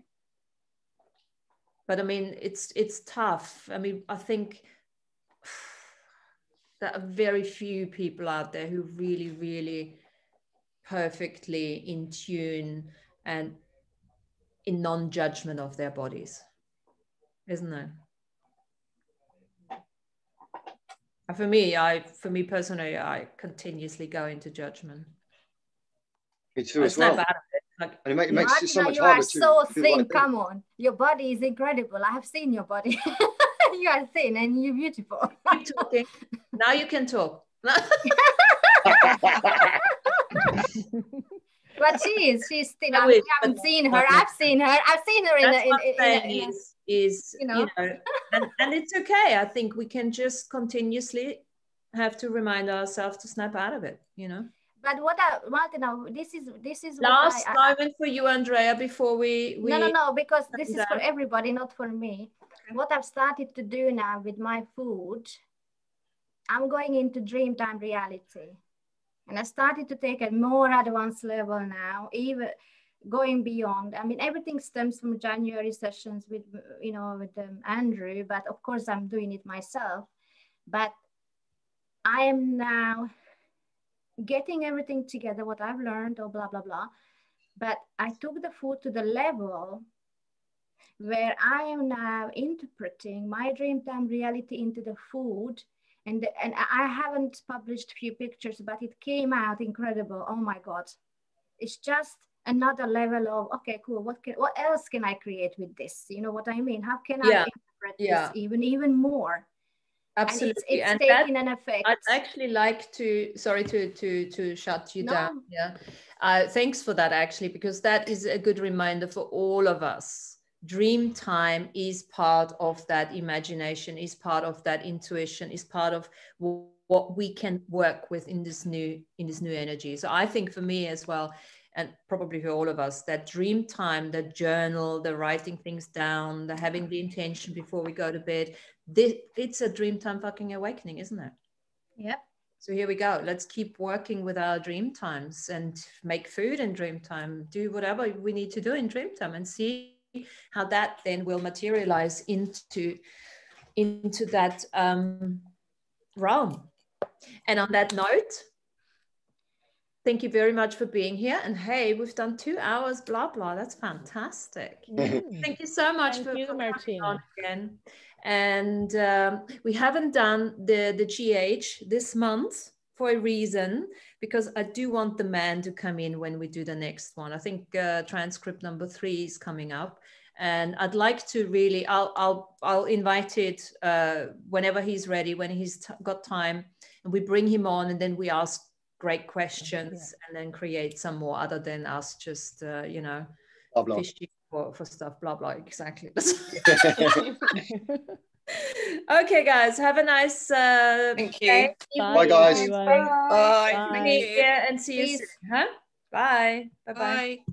But I mean, it's tough. I mean, I think there are very few people out there who really, really perfectly in tune and in non-judgment of their bodies, isn't there? For me personally, I continuously go into judgment. Me too, as well. Like, and it makes it so much you harder are to so do thin. right thing. Come on, your body is incredible. I have seen your body. You are thin and you're beautiful. Keep talking. Now you can talk. But she's thin. I haven't seen her. I've seen her in you know, and it's okay. I think we can just continuously have to remind ourselves to snap out of it, you know. But Martina, this is last moment for you, Andrea, before we no, because this is for everybody, not for me. Okay. What I've started to do now with my food, I'm going into dreamtime reality. And I started to take a more advanced level now, even going beyond. I mean, everything stems from January sessions with Andrew, but of course I'm doing it myself. But I am now getting everything together, what I've learned, or blah, blah, blah. But I took the food to the level where I am now interpreting my dreamtime reality into the food. And I haven't published a few pictures, but it came out incredible. Oh my God. It's just another level of, okay, cool. What else can I create with this? You know what I mean? How can I interpret this even more? Absolutely. And it's taking an effect. I'd actually like to, sorry to shut you down. Yeah. Thanks for that, actually, because that is a good reminder for all of us. Dream time is part of that imagination, is part of that intuition, is part of what we can work with in this new energy. So I think for me as well, and probably for all of us, that dream time, the journal, the writing things down, the having the intention before we go to bed, it's a dream time fucking awakening, isn't it? Yep. So here we go. Let's keep working with our dream times and make food in dream time, do whatever we need to do in dream time, and see how that then will materialize into that realm. And on that note, thank you very much for being here. And hey, we've done 2 hours, blah, blah. That's fantastic. Thank you so much for coming on again. And we haven't done the GH this month for a reason, because I do want the man to come in when we do the next one. I think transcript number 3 is coming up, and I'd like to really, I'll invite it whenever he's ready, when he's got time, and we bring him on, and then we ask great questions, and then create some more other than us just, you know, blah, blah. fishing for stuff, blah, blah, exactly. Okay, guys, have a nice thank you. Bye, guys. Bye. Thank you. And see you soon. Huh? Bye. Bye-bye. Bye.